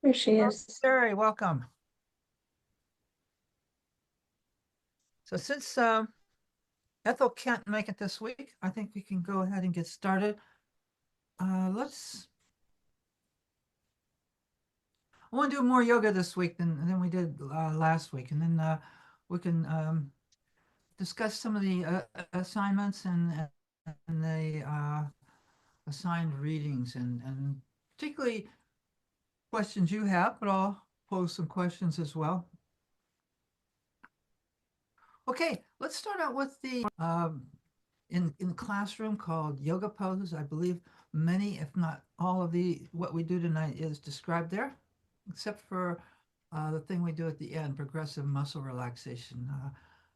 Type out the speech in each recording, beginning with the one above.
Here she is. Very welcome. So since Ethel can't make it this week, I think we can go ahead and get started. Let's. I want to do more yoga this week than we did last week, and then we can discuss some of the assignments and the assigned readings and particularly questions you have, but I'll pose some questions as well. Okay, let's start out with the in classroom called yoga poses. I believe many, if not all of what we do tonight is described there, except for the thing we do at the end, progressive muscle relaxation. I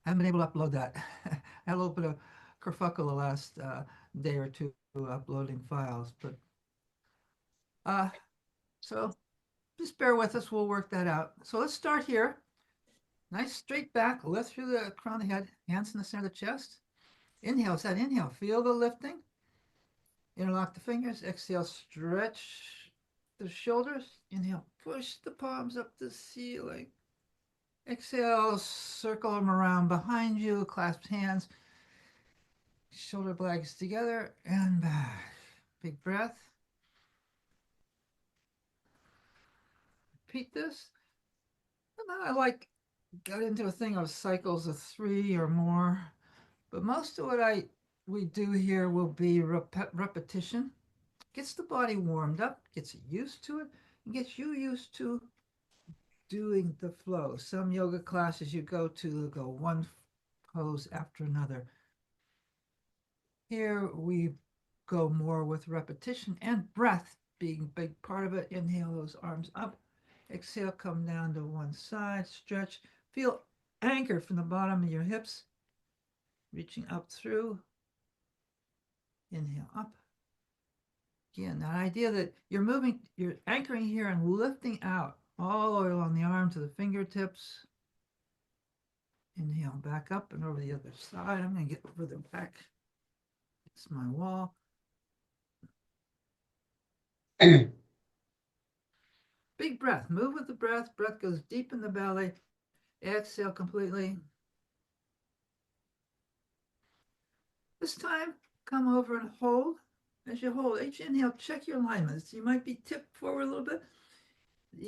haven't been able to upload that. I had a little bit of kerfuffle the last day or two uploading files, but uh, so just bear with us. We'll work that out. So let's start here. Nice straight back, lift through the crown of the head, hands in the center of the chest. Inhale, set, inhale, feel the lifting. Interlock the fingers, exhale, stretch the shoulders. Inhale, push the palms up the ceiling. Exhale, circle them around behind you, clasp hands, shoulder blades together, and back. Big breath. Repeat this. And then got into a thing of cycles of 3 or more, but most of what we do here will be repetition. Gets the body warmed up, gets used to it, and gets you used to doing the flow. Some yoga classes you go to go one pose after another. Here we go more with repetition and breath being a big part of it. Inhale those arms up. Exhale, come down to one side, stretch. Feel anchored from the bottom of your hips, reaching up through. Inhale up. Again, that idea that you're anchoring here and lifting out all the way along the arm to the fingertips. Inhale, back up and over the other side. I'm going to get further back. It's my wall. Big breath. Move with the breath. Breath goes deep in the belly. Exhale completely. This time, come over and hold. As you hold each inhale, check your alignments. You might be tipped forward a little bit.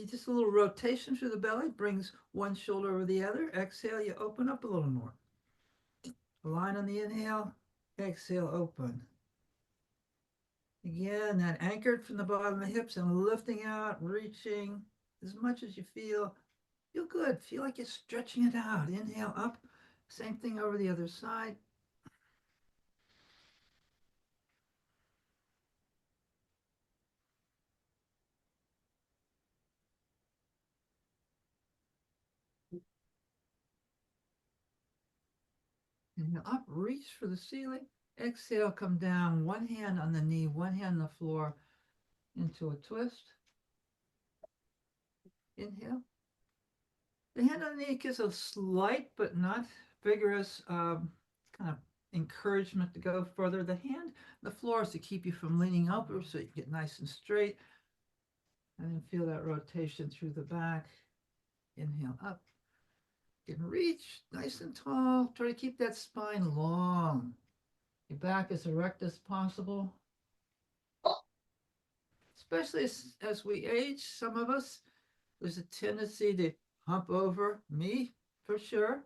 Just a little rotation through the belly brings one shoulder over the other. Exhale, you open up a little more. Align on the inhale. Exhale, open. Again, that anchored from the bottom of the hips and lifting out, reaching as much as you feel. Feel good. Feel like you're stretching it out. Inhale up. Same thing over the other side. Inhale up, reach for the ceiling. Exhale, come down. One hand on the knee, one hand on the floor into a twist. Inhale. The hand on the knee gives a slight but not vigorous kind of encouragement to go further. The hand on the floor is to keep you from leaning over so you get nice and straight. And then feel that rotation through the back. Inhale up. You can reach nice and tall. Try to keep that spine long. Your back as erect as possible. Especially as we age, some of us, there's a tendency to hump over. Me, for sure.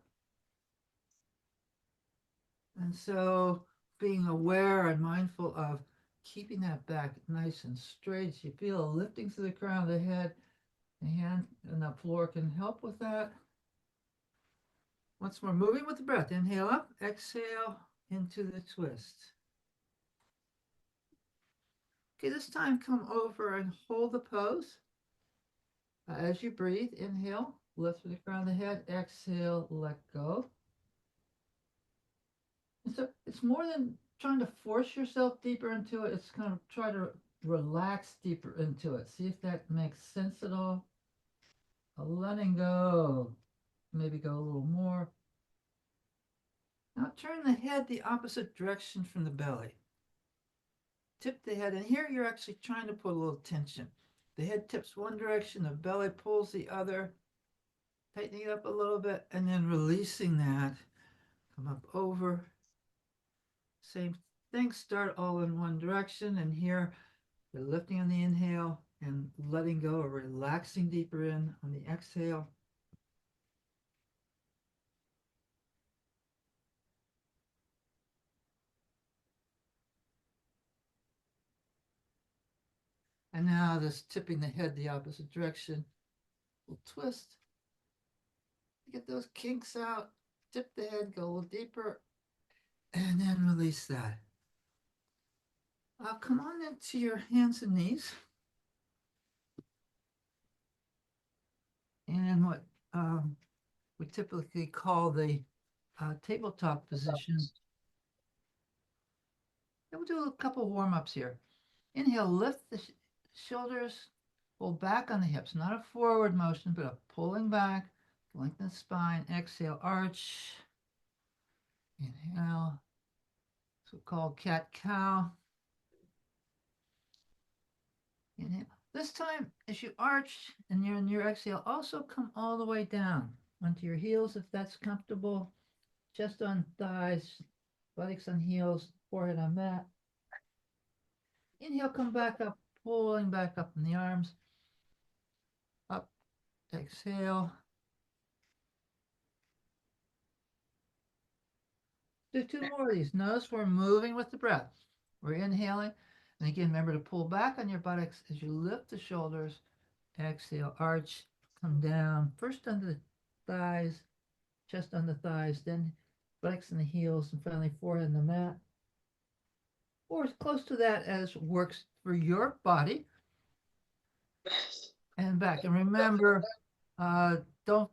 And so being aware and mindful of keeping that back nice and straight. You feel a lifting through the crown of the head. The hand and the floor can help with that. Once more, moving with the breath. Inhale up, exhale into the twist. Okay, this time come over and hold the pose. As you breathe, inhale, lift through the crown of the head, exhale, let go. And so it's more than trying to force yourself deeper into it, it's kind of try to relax deeper into it. See if that makes sense at all. Letting go, maybe go a little more. Now turn the head the opposite direction from the belly. Tip the head, and here you're actually trying to put a little tension. The head tips one direction, the belly pulls the other, tightening it up a little bit, and then releasing that. Come up over. Same thing, start all in one direction, and here you're lifting on the inhale and letting go or relaxing deeper in on the exhale. And now this tipping the head the opposite direction. We'll twist. Get those kinks out. Tip the head, go a little deeper, and then release that. Come on into your hands and knees. And what we typically call the tabletop position. And we'll do a couple warm-ups here. Inhale, lift the shoulders, pull back on the hips, not a forward motion, but a pulling back, lengthen the spine. Exhale, arch. Inhale, so-called cat-cow. Inhale. This time, as you arch and you're in your exhale, also come all the way down onto your heels if that's comfortable. Chest on thighs, buttocks on heels, forehead on mat. Inhale, come back up, pulling back up in the arms. Up, exhale. Do two more of these. Notice we're moving with the breath. We're inhaling. And again, remember to pull back on your buttocks as you lift the shoulders. Exhale, arch, come down. First under the thighs, chest on the thighs, then buttocks and the heels, and finally forehead on the mat. Or as close to that as works for your body. And back. And remember, don't,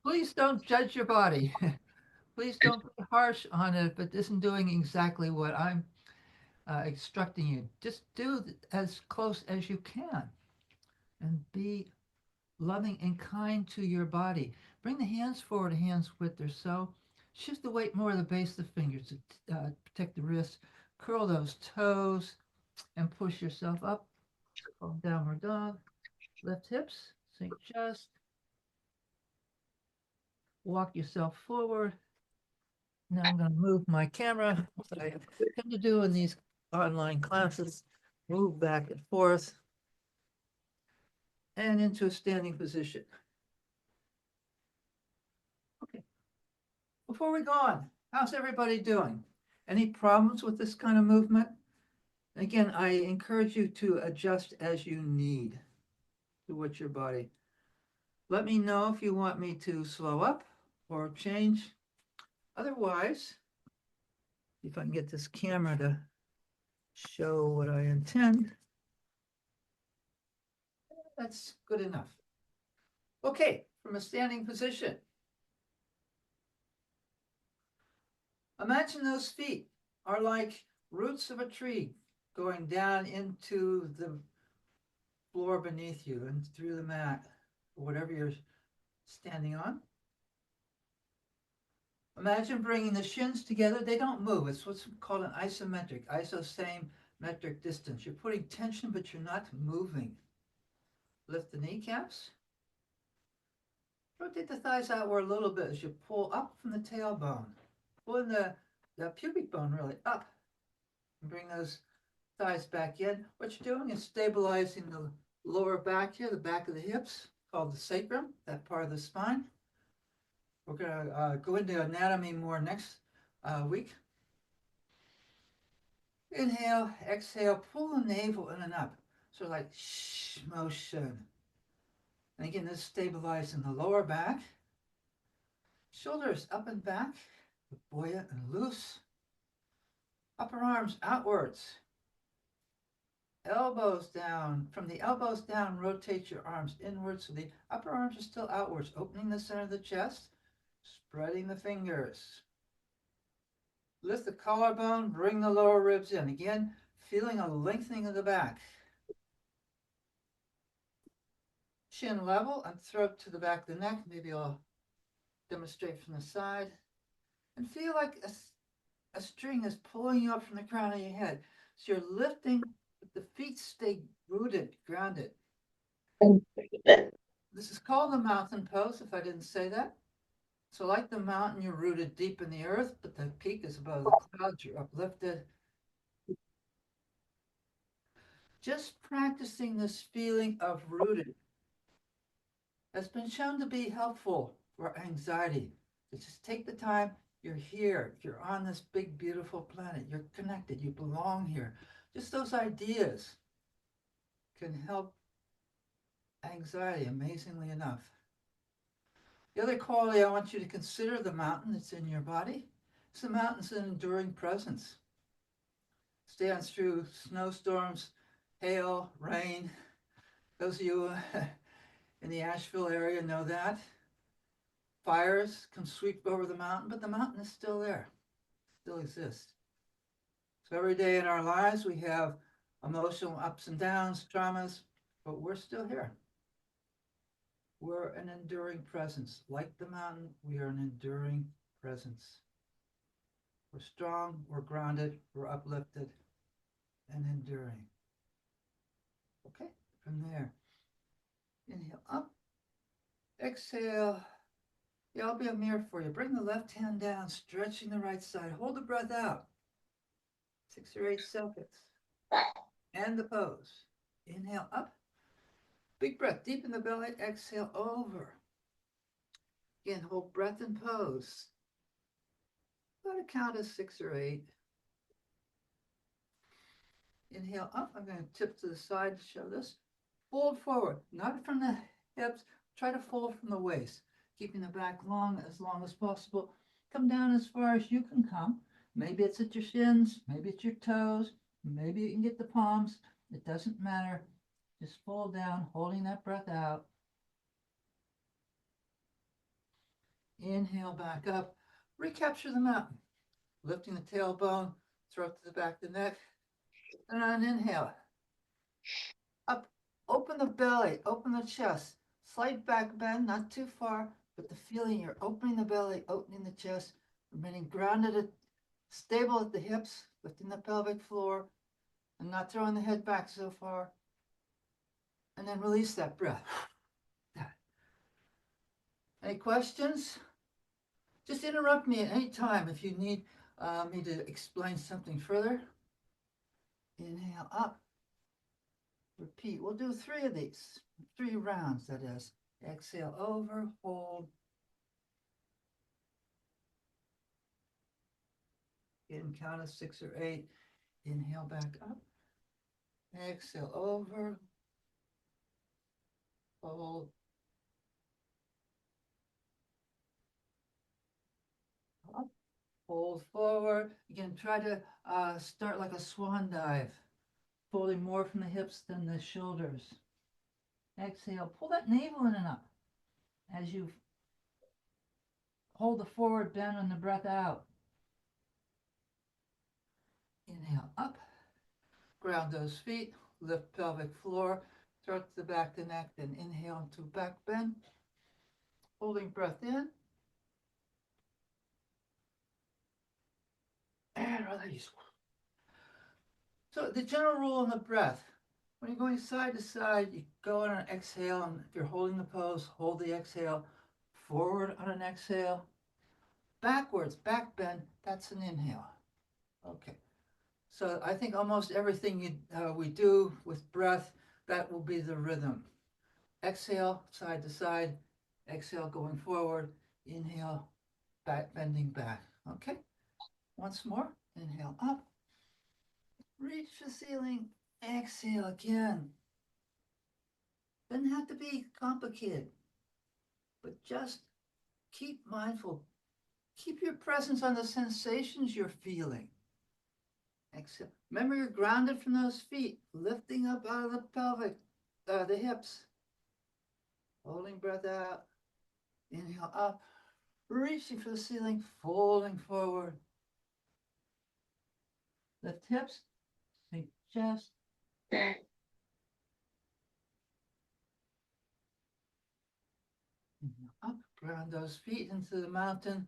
please don't judge your body. Please don't be harsh on it if it isn't doing exactly what I'm instructing you. Just do as close as you can and be loving and kind to your body. Bring the hands forward, hands width or so. Shift the weight more to the base of the fingers to protect the wrists. Curl those toes and push yourself up. Call downward dog. Lift hips, sink chest. Walk yourself forward. Now I'm going to move my camera, what I tend to do in these online classes, move back and forth and into a standing position. Okay. Before we go on, how's everybody doing? Any problems with this kind of movement? Again, I encourage you to adjust as you need to what your body. Let me know if you want me to slow up or change. Otherwise, if I can get this camera to show what I intend, that's good enough. Okay, from a standing position. Imagine those feet are like roots of a tree going down into the floor beneath you and through the mat, or whatever you're standing on. Imagine bringing the shins together. They don't move. It's what's called an isometric, same metric distance. You're putting tension, but you're not moving. Lift the kneecaps. Rotate the thighs outward a little bit as you pull up from the tailbone. Pulling the pubic bone really up. And bring those thighs back in. What you're doing is stabilizing the lower back here, the back of the hips, called the sacrum, that part of the spine. We're going to go into anatomy more next week. Inhale, exhale, pull the navel in and up. So like shh motion. And again, this is stabilizing the lower back. Shoulders up and back, buoyant and loose. Upper arms outwards. Elbows down. From the elbows down, rotate your arms inwards so the upper arms are still outwards, opening the center of the chest, spreading the fingers. Lift the collarbone, bring the lower ribs in. Again, feeling a lengthening of the back. Chin level and throat to the back of the neck. Maybe I'll demonstrate from the side. And feel like a string is pulling you up from the crown of your head. So you're lifting but the feet stay rooted, grounded. And This is called the mountain pose, if I didn't say that. So like the mountain, you're rooted deep in the earth, but the peak is above the clouds, you're uplifted. Just practicing this feeling of rooted has been shown to be helpful for anxiety. So just take the time, you're here, you're on this big, beautiful planet, you're connected, you belong here. Just those ideas can help anxiety, amazingly enough. The other quality I want you to consider the mountain that's in your body. So the mountain's an enduring presence. Stands through snowstorms, hail, rain. Those of you in the Asheville area know that. Fires can sweep over the mountain, but the mountain is still there, still exists. So every day in our lives, we have emotional ups and downs, traumas, but we're still here. We're an enduring presence. Like the mountain, we are an enduring presence. We're strong, we're grounded, we're uplifted, and enduring. Okay, from there, inhale up, exhale. Yeah, I'll be a mirror for you. Bring the left hand down, stretching the right side. Hold the breath out. 6 or 8 seconds. And the pose. Inhale up. Big breath deep in the belly. Exhale over. Again, hold breath and pose. Let it count as 6 or 8. Inhale up. I'm going to tip to the side to show this. Fold forward, not from the hips. Try to fold from the waist, keeping the back long as possible. Come down as far as you can come. Maybe it's at your shins, maybe it's your toes, maybe you can get the palms. It doesn't matter. Just fold down, holding that breath out. Inhale back up. Recapture the mountain. Lifting the tailbone, throat to the back of the neck. And on an inhale, up, open the belly, open the chest. Slight back bend, not too far, but the feeling you're opening the belly, opening the chest, remaining grounded, stable at the hips, lifting the pelvic floor, and not throwing the head back so far. And then release that breath. Any questions? Just interrupt me at any time if you need me to explain something further. Inhale up. Repeat. We'll do 3 of these. 3 rounds, that is. Exhale over, hold. Again, count of 6 or 8. Inhale back up. Exhale over, hold. Up, hold forward. Again, try to start like a swan dive, folding more from the hips than the shoulders. Exhale, pull that navel in and up as you hold the forward bend on the breath out. Inhale up, ground those feet, lift pelvic floor, throat to the back of the neck, then inhale into back bend, holding breath in, and release. So the general rule on the breath, when you're going side to side, you go on an exhale, and if you're holding the pose, hold the exhale, forward on an exhale, backwards, back bend, that's an inhale. Okay. So I think almost everything we do with breath, that will be the rhythm. Exhale, side to side, exhale, going forward, inhale, back, bending back. Okay, once more, inhale up, reach the ceiling, exhale again. Doesn't have to be complicated, but just keep mindful. Keep your presence on the sensations you're feeling. Exhale. Remember, you're grounded from those feet, lifting up out of the pelvic, the hips. Holding breath out. Inhale up, reaching for the ceiling, folding forward. Lift hips, sink chest. Inhale up, ground those feet into the mountain.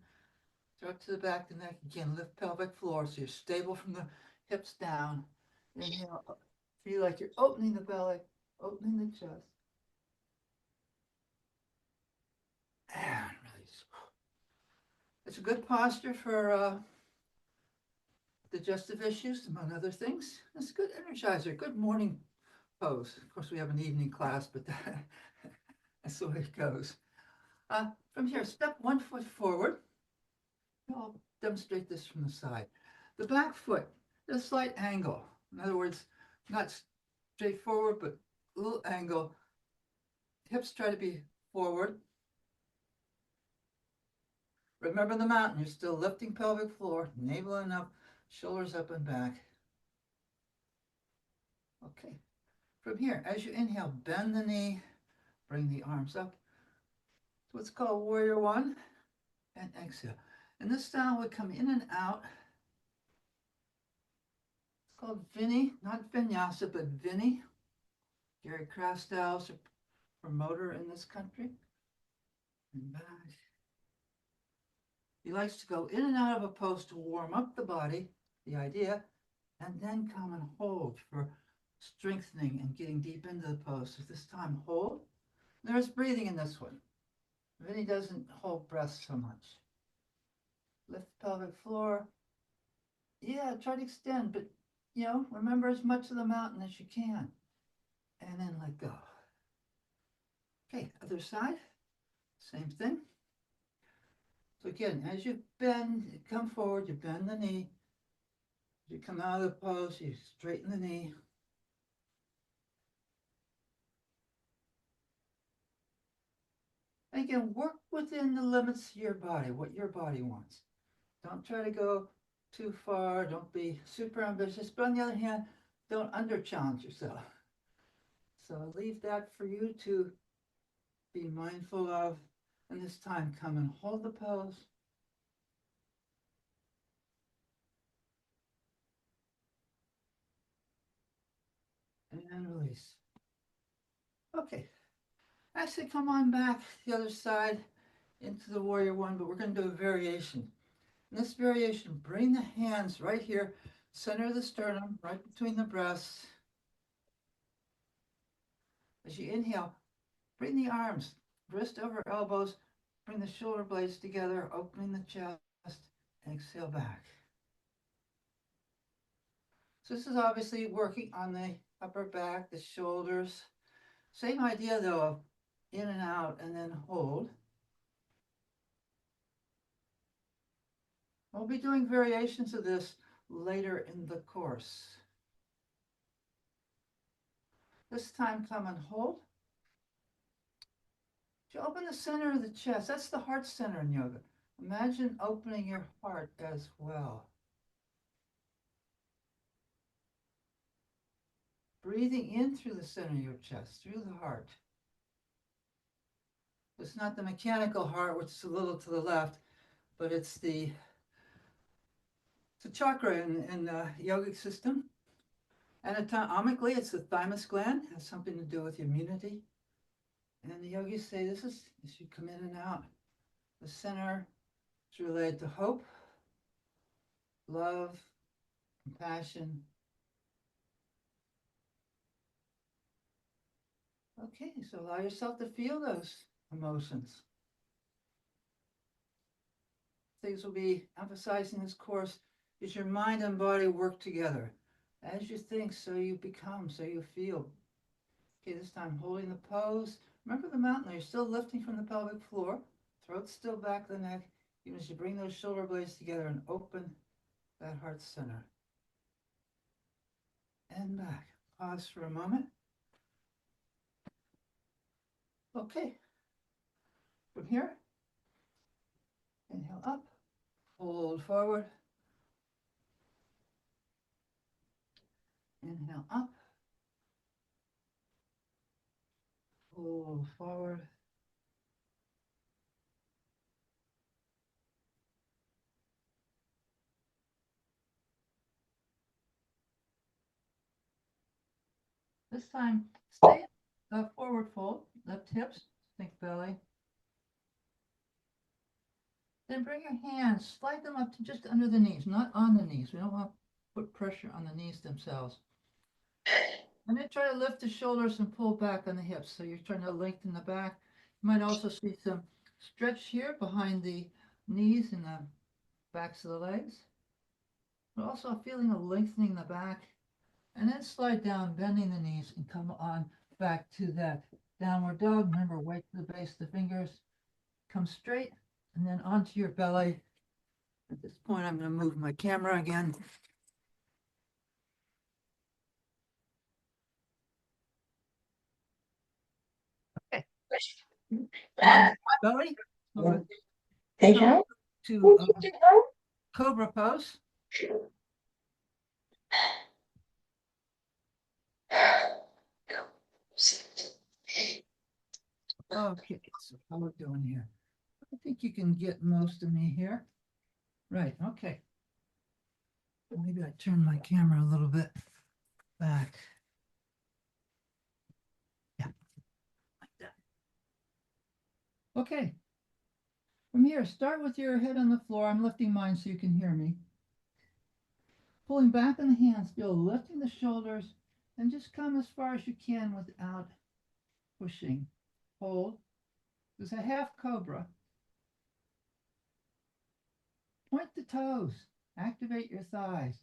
Throat to the back of the neck. Again, lift pelvic floor so you're stable from the hips down. Inhale, Feel like you're opening the belly, opening the chest, and release. It's a good posture for digestive issues, among other things. It's a good energizer, good morning pose. Of course, we have an evening class, but that's the way it goes. From here, step 1 foot forward. I'll demonstrate this from the side. The back foot, a slight angle. In other words, not straight forward, but a little angle. Hips try to be forward. Remember the mountain, you're still lifting pelvic floor, navel and up, shoulders up and back. Okay. From here, as you inhale, bend the knee, bring the arms up. It's what's called warrior one, and exhale. In this style, we come in and out. It's called Vinny, not vinyasa, but Vinny. Gary Craft styles are promoter in this country. And back. He likes to go in and out of a pose to warm up the body, the idea, and then come and hold for strengthening and getting deep into the pose. So this time, hold. There's breathing in this one. Vinny doesn't hold breath so much. Lift the pelvic floor. Yeah, try to extend, but remember as much of the mountain as you can. And then let go. Okay, other side, same thing. So again, as you bend, you come forward, you bend the knee. As you come out of the pose, you straighten the knee. And again, work within the limits of your body, what your body wants. Don't try to go too far. Don't be super ambitious. But on the other hand, don't under-challenge yourself. So leave that for you to be mindful of. And this time, come and hold the pose. And release. Okay. Actually, come on back the other side into the warrior one, but we're going to do a variation. In this variation, bring the hands right here, center of the sternum, right between the breasts. As you inhale, bring the arms, wrist over elbows, bring the shoulder blades together, opening the chest, exhale back. So this is obviously working on the upper back, the shoulders. Same idea though of in and out and then hold. We'll be doing variations of this later in the course. This time, come and hold. You open the center of the chest. That's the heart center in yoga. Imagine opening your heart as well. Breathing in through the center of your chest, through the heart. It's not the mechanical heart, which is a little to the left, but it's the chakra in the yogic system. Anatomically, it's the thymus gland. It has something to do with immunity. And the yogis say this should come in and out. The center is related to hope, love, compassion. Okay, so allow yourself to feel those emotions. Things we'll be emphasizing in this course is your mind and body work together. As you think, so you become, so you feel. Okay, this time holding the pose. Remember the mountain, you're still lifting from the pelvic floor. Throat still back the neck. Even as you bring those shoulder blades together and open that heart center. And back. Pause for a moment. Okay. From here, inhale up, hold forward. Inhale up, hold forward. This time, stay forward fold, lift hips, think belly. Then bring your hands, slide them up to just under the knees, not on the knees. We don't want to put pressure on the knees themselves. And then try to lift the shoulders and pull back on the hips. So you're trying to lengthen the back. You might also see some stretch here behind the knees and the backs of the legs. But also a feeling of lengthening the back. And then slide down, bending the knees, and come on back to that downward dog. Remember, weight to the base of the fingers. Come straight, and then onto your belly. At this point, I'm going to move my camera again. Okay. On belly, come to cobra pose. Okay, so how we're doing here. I think you can get most of me here. Right, okay. Maybe I turn my camera a little bit back. Yeah, like that. Okay. From here, start with your head on the floor. I'm lifting mine so you can hear me. Pulling back on the hands, feel lifting the shoulders, and just come as far as you can without pushing. Hold. There's a half cobra. Point the toes. Activate your thighs.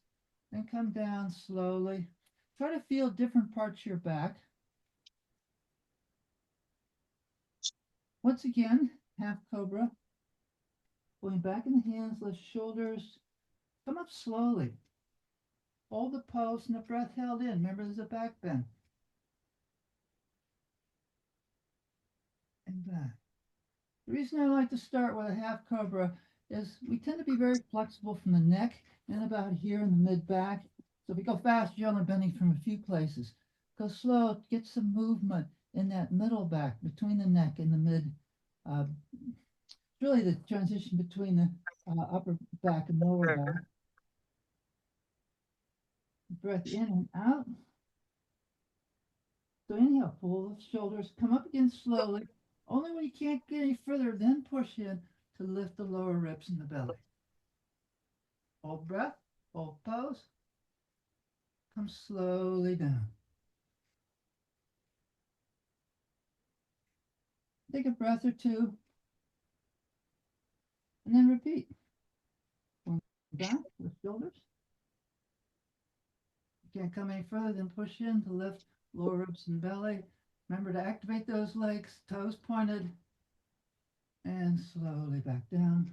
Then come down slowly. Try to feel different parts of your back. Once again, half cobra. Pulling back in the hands, lift shoulders. Come up slowly. Hold the pose and the breath held in. Remember, there's a back bend. And back. The reason I like to start with a half cobra is we tend to be very flexible from the neck and about here in the mid back. So if we go fast, you're only bending from a few places. Go slow, get some movement in that middle back between the neck and the mid. Really the transition between the upper back and lower back. Breath in and out. So inhale, pull the shoulders, come up again slowly. Only when you can't get any further, then push in to lift the lower ribs and the belly. Hold breath, hold pose. Come slowly down. Take a breath or two, and then repeat. Going back, lift shoulders. You can't come any further than push in to lift lower ribs and belly. Remember to activate those legs, toes pointed, and slowly back down.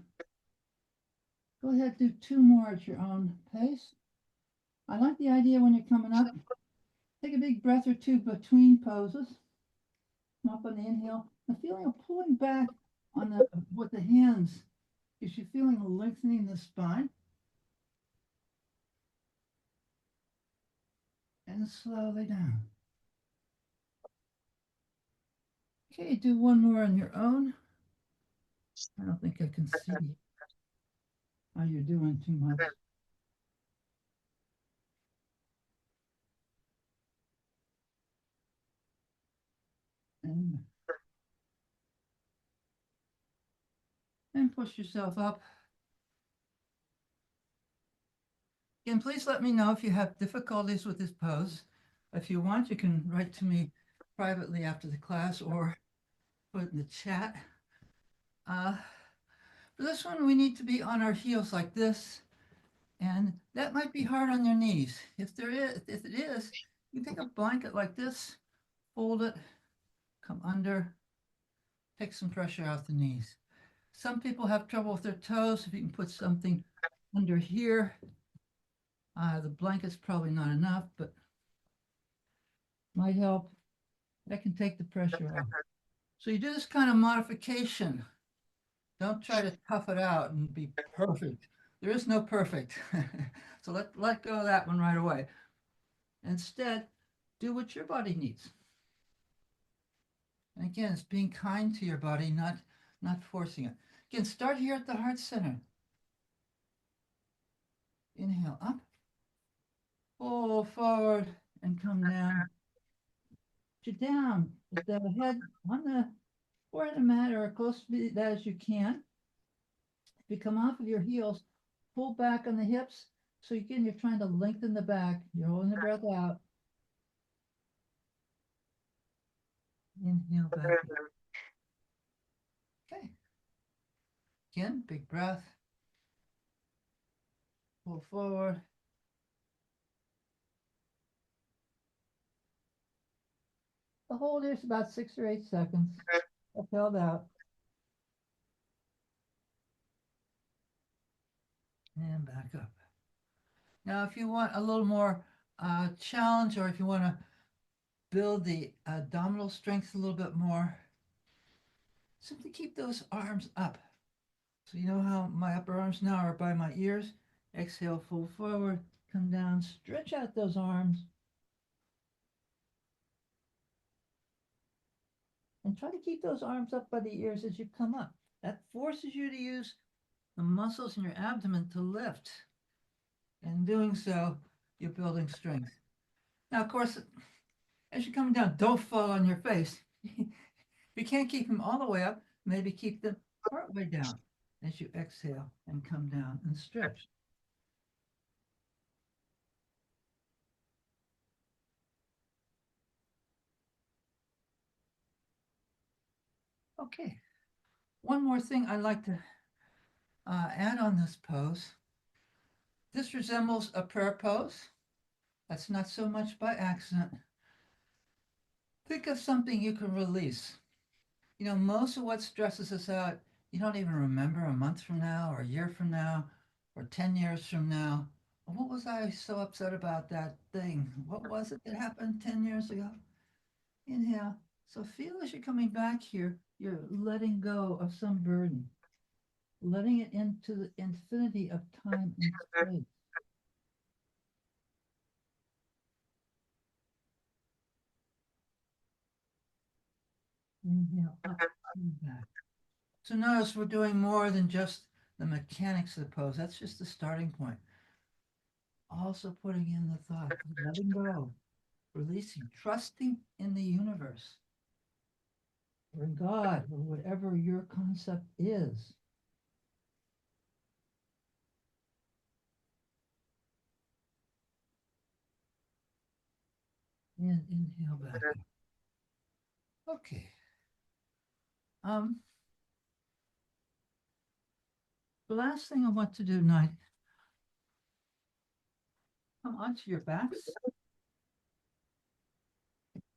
Go ahead, do two more at your own pace. I like the idea when you're coming up, take a big breath or two between poses. Up on the inhale, the feeling of pulling back on the with the hands is you feeling a lengthening the spine. And slowly down. Okay, do one more on your own. I don't think I can see how you're doing too much. And push yourself up. Again, please let me know if you have difficulties with this pose. If you want, you can write to me privately after the class or put it in the chat. For this one, we need to be on our heels like this, and that might be hard on your knees. If it is, you take a blanket like this, fold it, come under, take some pressure off the knees. Some people have trouble with their toes. If you can put something under here, the blanket's probably not enough, but might help. That can take the pressure off. So you do this kind of modification. Don't try to tough it out and be perfect. There is no perfect. So let go of that one right away. Instead, do what your body needs. And again, it's being kind to your body, not forcing it. Again, start here at the heart center. Inhale up, pull forward, and come down. Sit down with the head on the forehead of the mat or close to that as you can. If you come off of your heels, pull back on the hips. So again, you're trying to lengthen the back. You're holding the breath out. Inhale back in. Okay. Again, big breath. Pull forward. The hold here is about 6 or 8 seconds. Up, held out. And back up. Now, if you want a little more challenge, or if you want to build the abdominal strength a little bit more, simply keep those arms up. So you know how my upper arms now are by my ears? Exhale, fold forward, come down, stretch out those arms. And try to keep those arms up by the ears as you come up. That forces you to use the muscles in your abdomen to lift. In doing so, you're building strength. Now, of course, as you're coming down, don't fall on your face. If you can't keep them all the way up, maybe keep them part way down as you exhale and come down and stretch. Okay. One more thing I'd like to add on this pose. This resembles a prayer pose. That's not so much by accident. Think of something you can release. You know, most of what stresses us out, you don't even remember a month from now, or a year from now, or 10 years from now. What was I so upset about that thing? What was it that happened 10 years ago? Inhale. So feel as you're coming back here, you're letting go of some burden, letting it into the infinity of time and space. Inhale up and back. So notice we're doing more than just the mechanics of the pose. That's just the starting point. Also putting in the thought, letting go, releasing, trusting in the universe, or in God, or whatever your concept is. And inhale back up. Okay. Um, the last thing I want to do tonight, come onto your backs.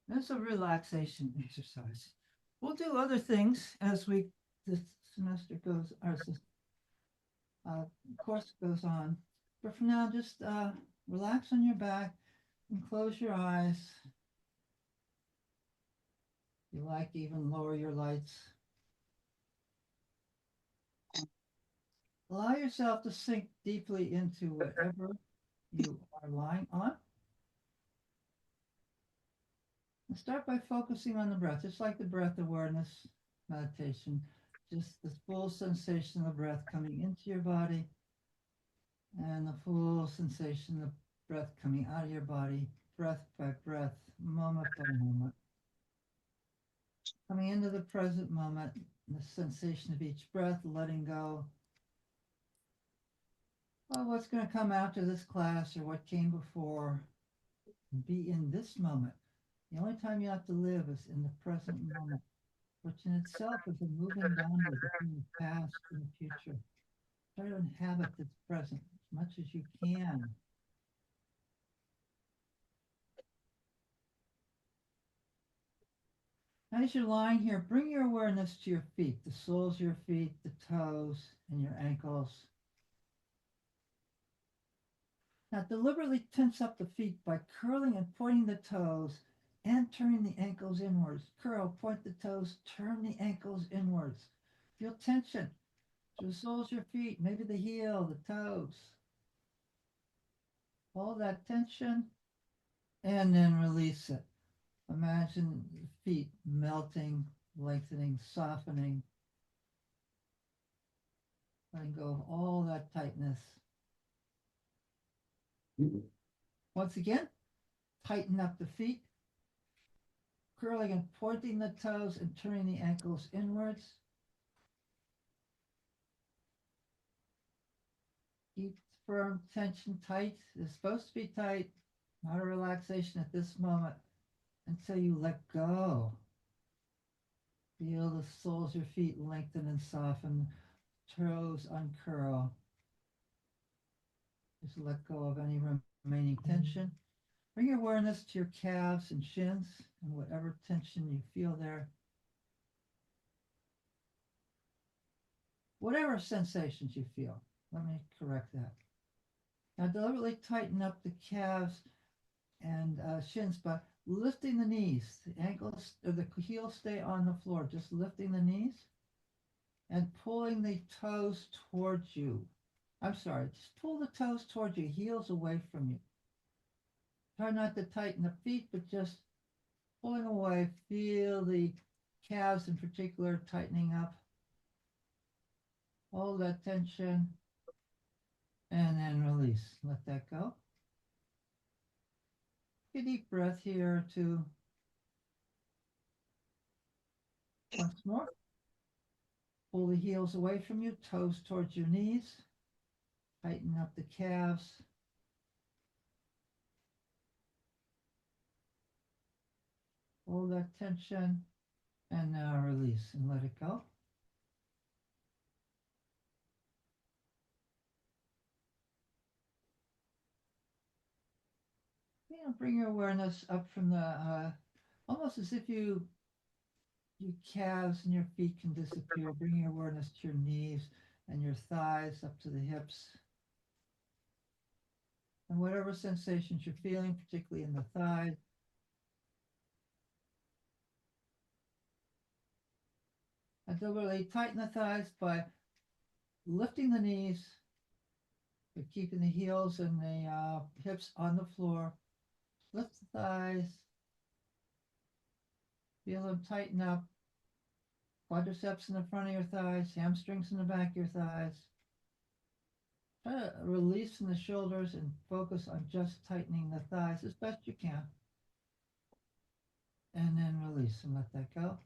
That's a relaxation exercise. We'll do other things as this semester goes, our course goes on. But for now, just relax on your back and close your eyes. If you like, even lower your lights. Allow yourself to sink deeply into whatever you are lying on. And start by focusing on the breath, just like the breath awareness meditation. Just the full sensation of the breath coming into your body and the full sensation of breath coming out of your body, breath by breath, moment by moment. Coming into the present moment, the sensation of each breath, letting go. Well, what's going to come after this class or what came before? Be in this moment. The only time you have to live is in the present moment, which in itself is a moving boundary between the past and the future. Try to inhabit this present as much as you can. As you're lying here, bring your awareness to your feet, the soles of your feet, the toes, and your ankles. Now deliberately tense up the feet by curling and pointing the toes and turning the ankles inwards. Curl, point the toes, turn the ankles inwards. Feel tension through the soles of your feet, maybe the heel, the toes. All that tension and then release it. Imagine the feet melting, lengthening, softening, letting go of all that tightness. Once again, tighten up the feet, curling and pointing the toes and turning the ankles inwards. Keep firm tension tight. It's supposed to be tight, not a relaxation at this moment until you let go. Feel the soles of your feet lengthen and soften, toes uncurl. Just let go of any remaining tension. Bring your awareness to your calves and shins and whatever tension you feel there. Whatever sensations you feel. Let me correct that. Now deliberately tighten up the calves and shins by lifting the knees. The ankles or the heels stay on the floor. Just lifting the knees and pulling the toes towards you. I'm sorry, just pull the toes towards you, heels away from you. Try not to tighten the feet, but just pulling away. Feel the calves in particular tightening up. Hold that tension and then release. Let that go. Take a deep breath here or two. Once more. Pull the heels away from you, toes towards your knees. Tighten up the calves. Hold that tension and now release and let it go. Bring your awareness up from the, almost as if your calves and your feet can disappear. Bring your awareness to your knees and your thighs up to the hips. And whatever sensations you're feeling, particularly in the thighs. And deliberately tighten the thighs by lifting the knees, but keeping the heels and the hips on the floor. Lift the thighs. Feel them tighten up. Quadriceps in the front of your thighs, hamstrings in the back of your thighs. Try to release from the shoulders and focus on just tightening the thighs as best you can. And then release and let that go.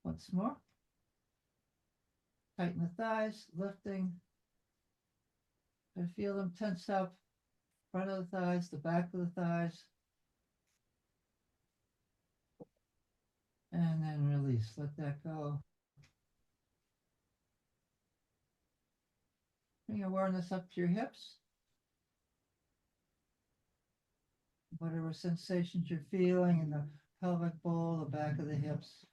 Once more. Tighten the thighs, lifting. I feel them tense up. Front of the thighs, the back of the thighs. And then release. Let that go. Bring awareness up to your hips. Whatever sensations you're feeling in the pelvic bowl, the back of the hips.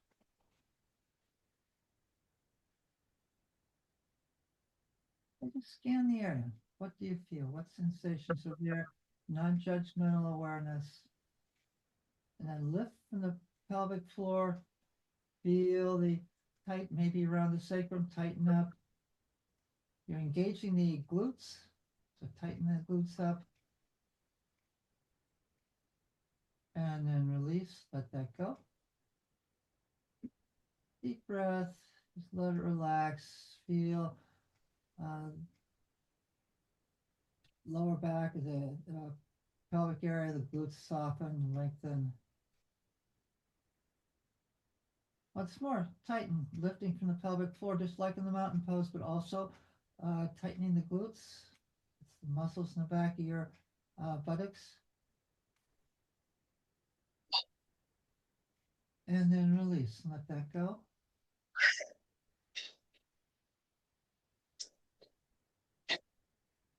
And just scan the area. What do you feel? What sensations are there? Non-judgmental awareness. And then lift from the pelvic floor. Feel the tight, maybe around the sacrum, tighten up. You're engaging the glutes, so tighten the glutes up. And then release, let that go. Deep breath, just let it relax. Feel lower back of the pelvic area, the glutes soften and lengthen. Once more, tighten, lifting from the pelvic floor, just like in the mountain pose, but also tightening the glutes. It's the muscles in the back of your buttocks. And then release and let that go.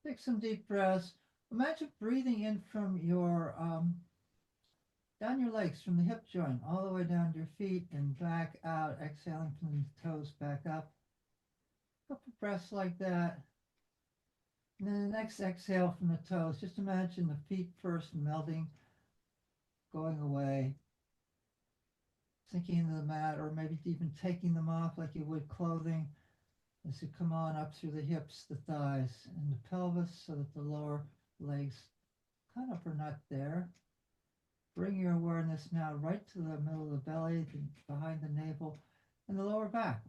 Take some deep breaths. Imagine breathing in from your down your legs, from the hip joint all the way down to your feet and back out, exhaling from the toes back up. A couple breaths like that. And then the next exhale from the toes. Just imagine the feet first melting, going away, sinking into the mat, or maybe even taking them off like you would clothing as you come on up through the hips, the thighs, and the pelvis so that the lower legs kind of are not there. Bring your awareness now right to the middle of the belly, behind the navel, and the lower back,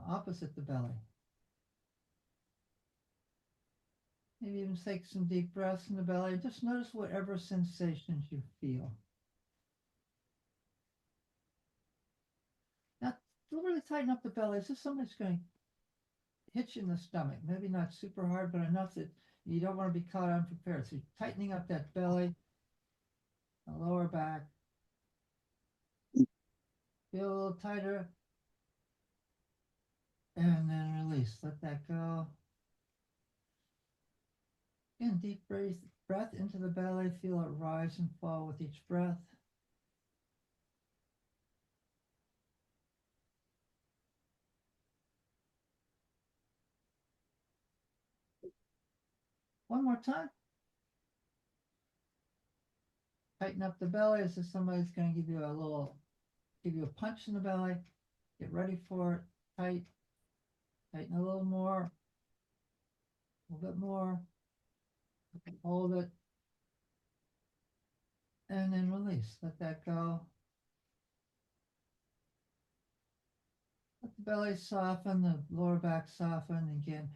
opposite the belly. Maybe even take some deep breaths in the belly and just notice whatever sensations you feel. Now, really tighten up the belly. As if somebody's going to hit you in the stomach. Maybe not super hard, but enough that You don't want to be caught unprepared. So you're tightening up that belly, the lower back. Feel a little tighter. And then release. Let that go. Again, deep breath into the belly. Feel it rise and fall with each breath. One more time. Tighten up the belly as if somebody's going to give you a punch in the belly. Get ready for it. Tight. Tighten a little more. A little bit more. Hold it. And then release. Let that go. Let the belly soften, the lower back soften. Again,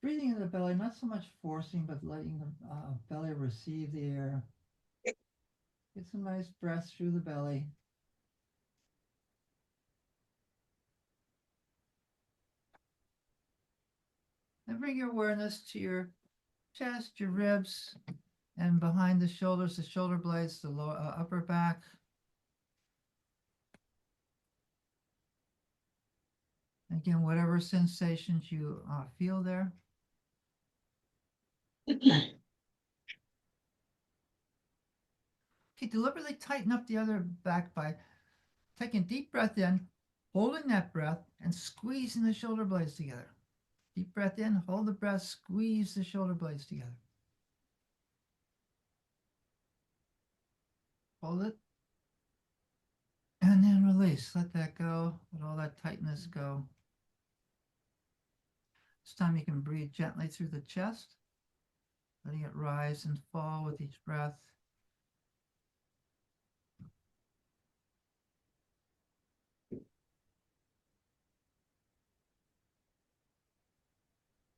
breathing in the belly, not so much forcing, but letting the belly receive the air. Get some nice breaths through the belly. And bring your awareness to your chest, your ribs, and behind the shoulders, the shoulder blades, the lower, upper back. Again, whatever sensations you feel there. Okay, deliberately tighten up the other back by taking a deep breath in, holding that breath, and squeezing the shoulder blades together. Deep breath in, hold the breath, squeeze the shoulder blades together. Hold it. And then release. Let that go. Let all that tightness go. This time you can breathe gently through the chest, letting it rise and fall with each breath.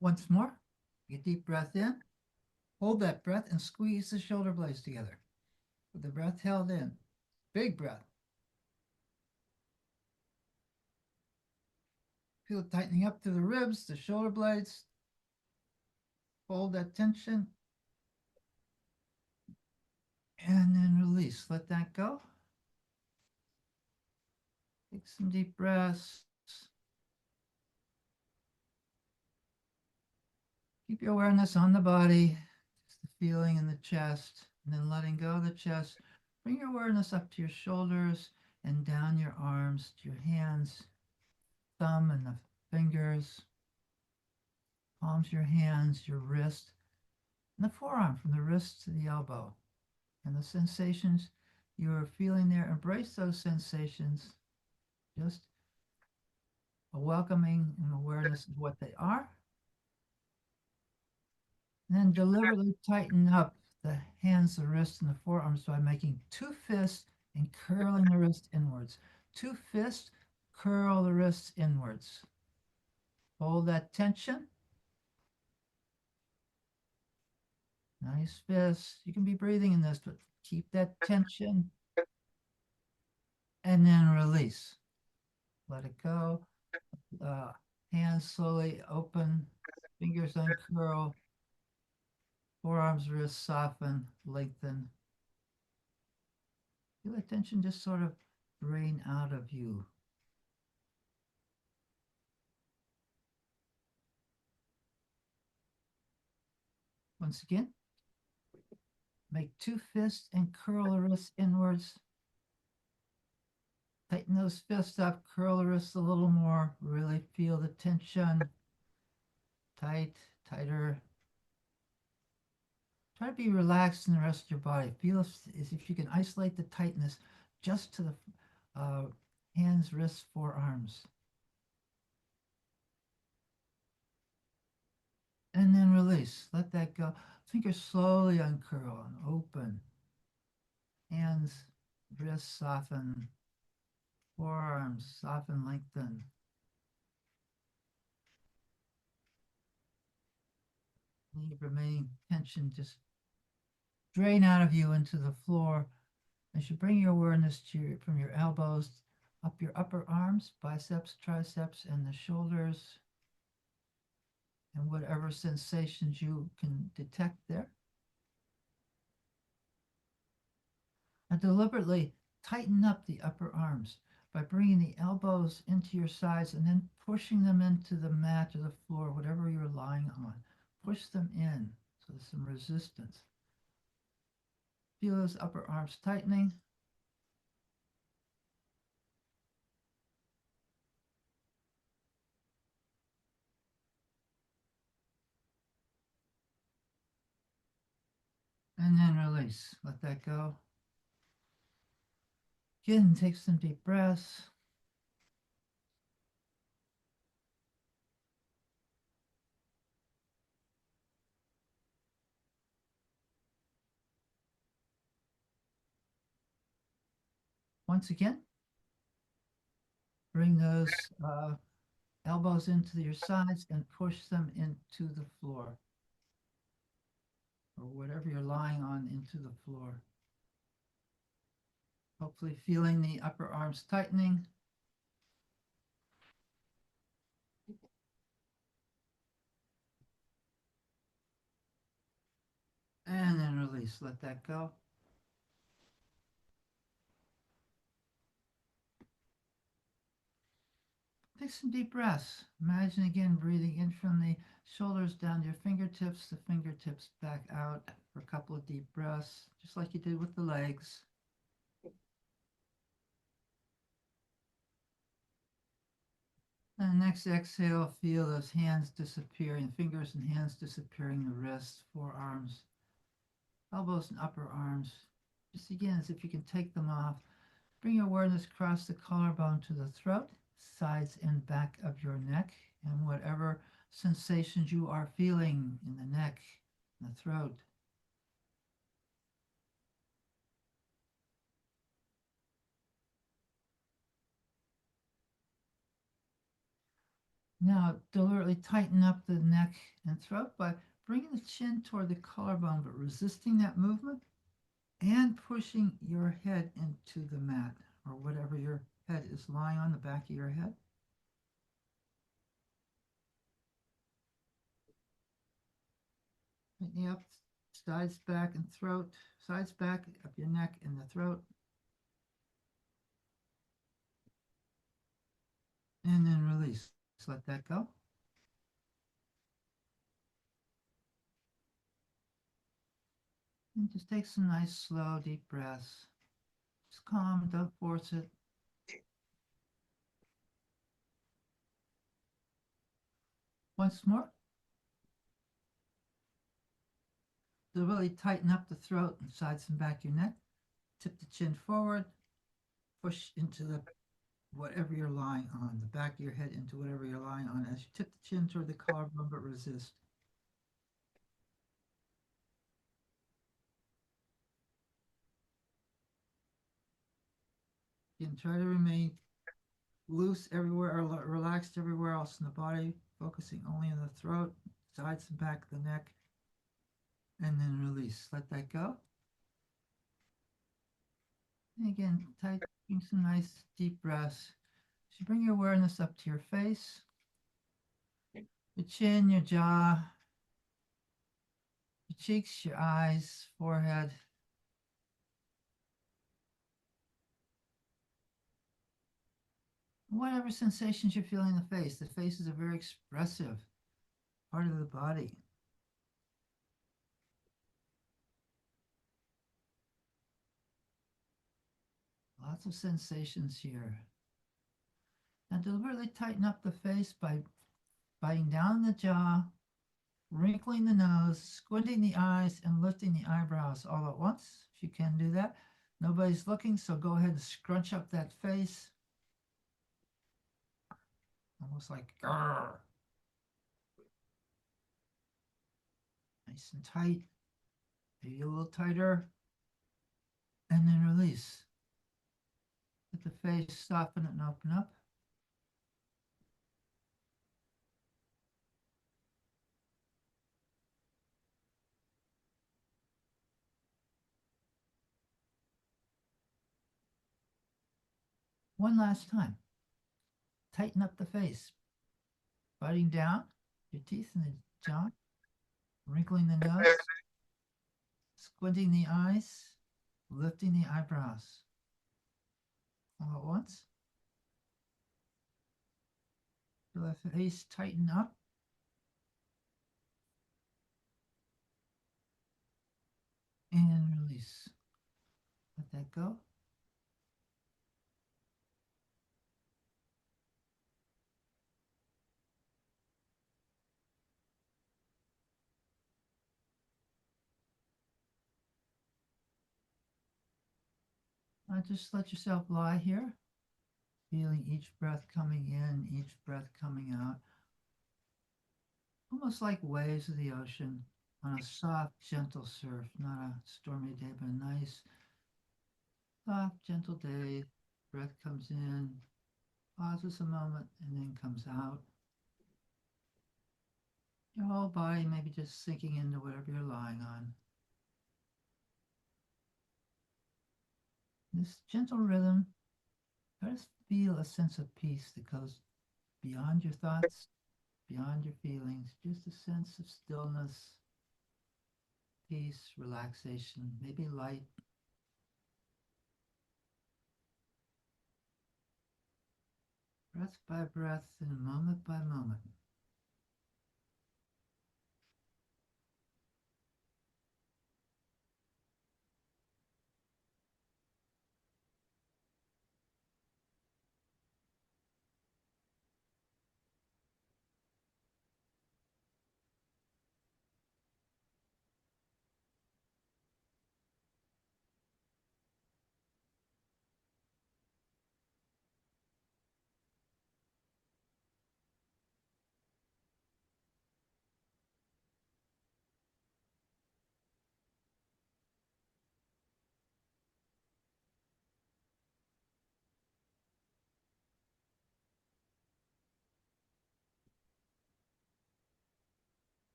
Once more, take a deep breath in, hold that breath, and squeeze the shoulder blades together. With the breath held in. Big breath. Feel it tightening up through the ribs, the shoulder blades. Hold that tension. And then release. Let that go. Take some deep breaths. Keep your awareness on the body, just the feeling in the chest, and then letting go of the chest. Bring your awareness up to your shoulders and down your arms to your hands, thumb and the fingers, palms of your hands, your wrist, and the forearm from the wrist to the elbow. And the sensations you are feeling there, embrace those sensations. Just a welcoming and awareness of what they are. And then deliberately tighten up the hands, the wrists, and the forearms by making two fists and curling the wrist inwards. Two fists, curl the wrists inwards. Hold that tension. Nice fists. You can be breathing in this, but keep that tension. And then release. Let it go. Hands slowly open, fingers uncurl, forearms, wrists soften, lengthen. Feel the tension just sort of drain out of you. Once again, make two fists and curl the wrists inwards. Tighten those fists up, curl the wrists a little more. Really feel the tension. Tight, tighter. Try to be relaxed in the rest of your body. Feel as if you can isolate the tightness just to the hands, wrists, forearms. And then release. Let that go. Fingers slowly uncurl and open. Hands, wrists soften. Forearms soften, lengthen. Leave remaining tension just drain out of you into the floor as you bring your awareness to from your elbows up your upper arms, biceps, triceps, and the shoulders. and whatever sensations you can detect there. And deliberately tighten up the upper arms by bringing the elbows into your sides and then pushing them into the mat or the floor, whatever you're lying on. Push them in so there's some resistance. Feel those upper arms tightening. And then release. Let that go. Again, take some deep breaths. Once again, bring those elbows into your sides and push them into the floor or whatever you're lying on into the floor. Hopefully feeling the upper arms tightening. And then release. Let that go. Take some deep breaths. Imagine again breathing in from the shoulders down to your fingertips, the fingertips back out for a couple of deep breaths, just like you did with the legs. And next exhale, feel those hands disappearing, fingers and hands disappearing, the wrists, forearms, elbows and upper arms. Just again, as if you can take them off. Bring your awareness across the collarbone to the throat, sides and back of your neck, and whatever sensations you are feeling in the neck, and the throat. Now, deliberately tighten up the neck and throat by bringing the chin toward the collarbone, but resisting that movement and pushing your head into the mat or whatever your head is lying on, the back of your head. Tightening up sides, back, and throat. Sides, back, up your neck and the throat. And then release. Just let that go. And just take some nice, slow, deep breaths. Just calm, don't force it. Once more. To really tighten up the throat and sides and back of your neck. Tip the chin forward. Push into the whatever you're lying on, the back of your head into whatever you're lying on as you tip the chin toward the collarbone, but resist. Again, try to remain loose everywhere or relaxed everywhere else in the body, focusing only on the throat, sides and back of the neck, and then release. Let that go. And again, taking some nice deep breaths. So you bring your awareness up to your face, your chin, your jaw, your cheeks, your eyes, forehead. Whatever sensations you're feeling in the face. The face is a very expressive part of the body. Lots of sensations here. Now deliberately tighten up the face by biting down the jaw, wrinkling the nose, squinting the eyes, and lifting the eyebrows all at once. If you can do that. Nobody's looking, so go ahead and scrunch up that face. Almost like grrr. Nice and tight. Maybe a little tighter. And then release. Let the face soften and open up. One last time. Tighten up the face. Biting down, Your teeth in the jaw, wrinkling the nose, squinting the eyes, lifting the eyebrows. All at once. Feel the face tighten up and release. Let that go. Now just let yourself lie here, feeling each breath coming in, each breath coming out, almost like waves of the ocean on a soft, gentle surf, not a stormy day, but a nice, soft, gentle day. Breath comes in, pauses a moment, and then comes out. Your whole body maybe just sinking into whatever you're lying on. This gentle rhythm, let us feel a sense of peace that goes beyond your thoughts, beyond your feelings, just a sense of stillness, peace, relaxation, maybe light. Breath by breath and moment by moment.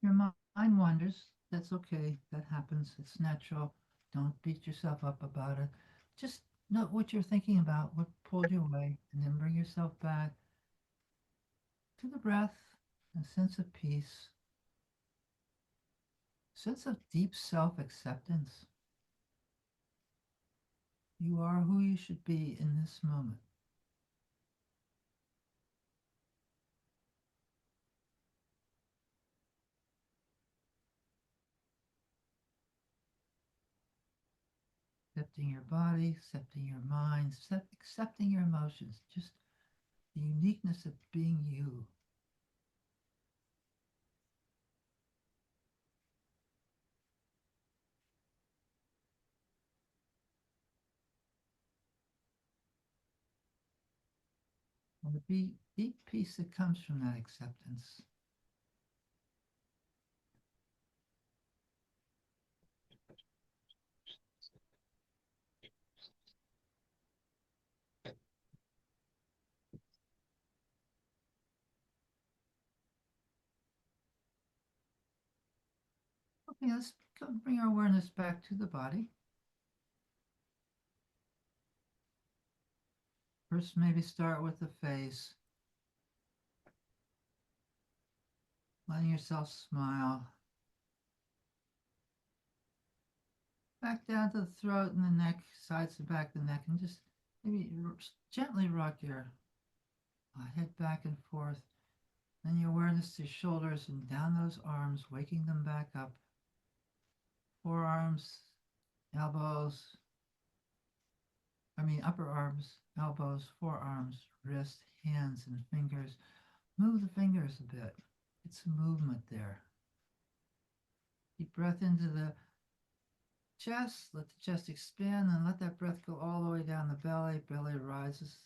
If your mind wanders, that's okay. That happens. It's natural. Don't beat yourself up about it. Just note what you're thinking about, what pulled you away, and then bring yourself back to the breath, a sense of peace, sense of deep self-acceptance. You are who you should be in this moment. Accepting your body, accepting your mind, accepting your emotions, just the uniqueness of being you. And the deep peace that comes from that acceptance. Okay, let's bring our awareness back to the body. First, maybe start with the face, letting yourself smile. Back down to the throat and the neck, sides to back of the neck, and just maybe gently rock your head back and forth. Then your awareness to your shoulders and down those arms, waking them back up. Forearms, elbows, upper arms, elbows, forearms, wrists, hands, and fingers. Move the fingers a bit. Get some movement there. Deep breath into the chest. Let the chest expand and let that breath go all the way down the belly. Belly rises.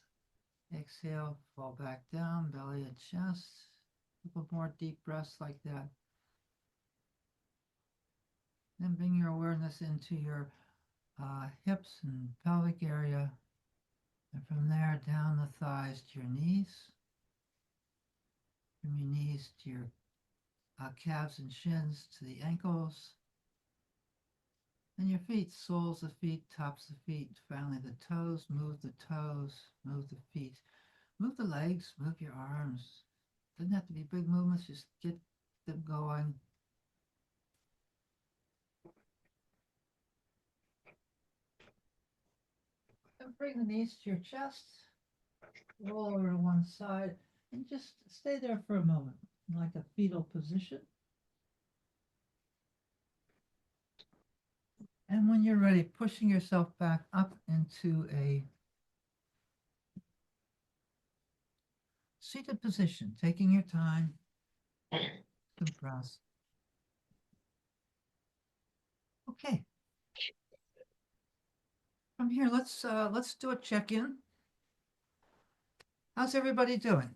Exhale, fall back down, belly and chest. A couple more deep breaths like that. Then bring your awareness into your hips and pelvic area. And from there down the thighs to your knees. From your knees to your calves and shins to the ankles. And your feet, soles of feet, tops of feet, finally the toes, move the feet, move the legs, move your arms. Doesn't have to be big movements, just get them going. And bring the knees to your chest, roll over to one side, and just stay there for a moment, like a fetal position. And when you're ready, pushing yourself back up into a seated position, taking your time, compress. Okay. From here, let's do a check-in. How's everybody doing?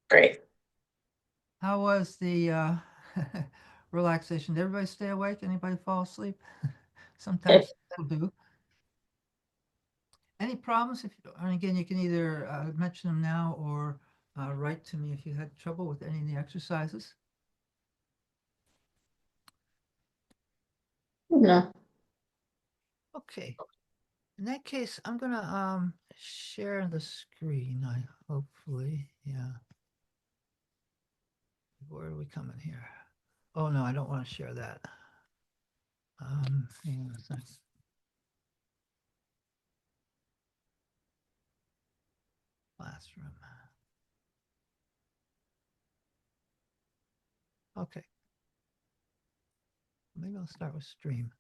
Great. How was the relaxation? Did everybody stay awake? Anybody fall asleep? Sometimes that'll do. Any problems? And again, you can either mention them now or write to me if you had trouble with any of the exercises. No. Okay. In that case, I'm gonna share the screen. Hopefully, yeah. Where are we coming here? Oh no, I don't want to share that. Hang on a second. Classroom. Okay. Maybe I'll start with stream.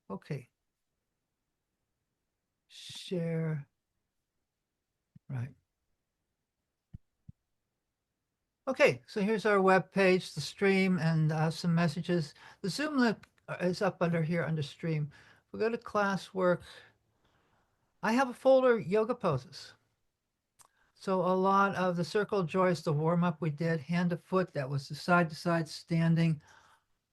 Okay. Share. Right. Okay, so here's our web page, the stream, and some messages. The Zoom link is up under here under stream. We go to classwork. I have a folder, yoga poses. So a lot of the circle joys, the warm up we did, hand to foot, that was the side to side standing.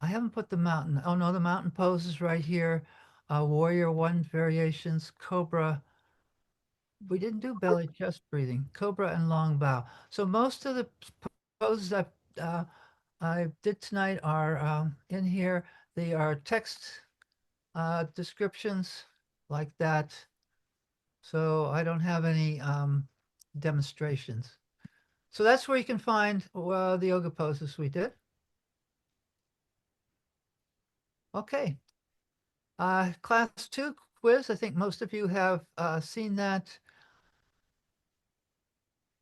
I haven't put the mountain. Oh no, the mountain poses right here. Warrior one variations, cobra. We didn't do belly chest breathing, cobra and long bow. So most of the poses I did tonight are in here. They are text descriptions like that. So I don't have any demonstrations. So that's where you can find the yoga poses we did. Okay. Class 2 quiz. I think most of you have seen that.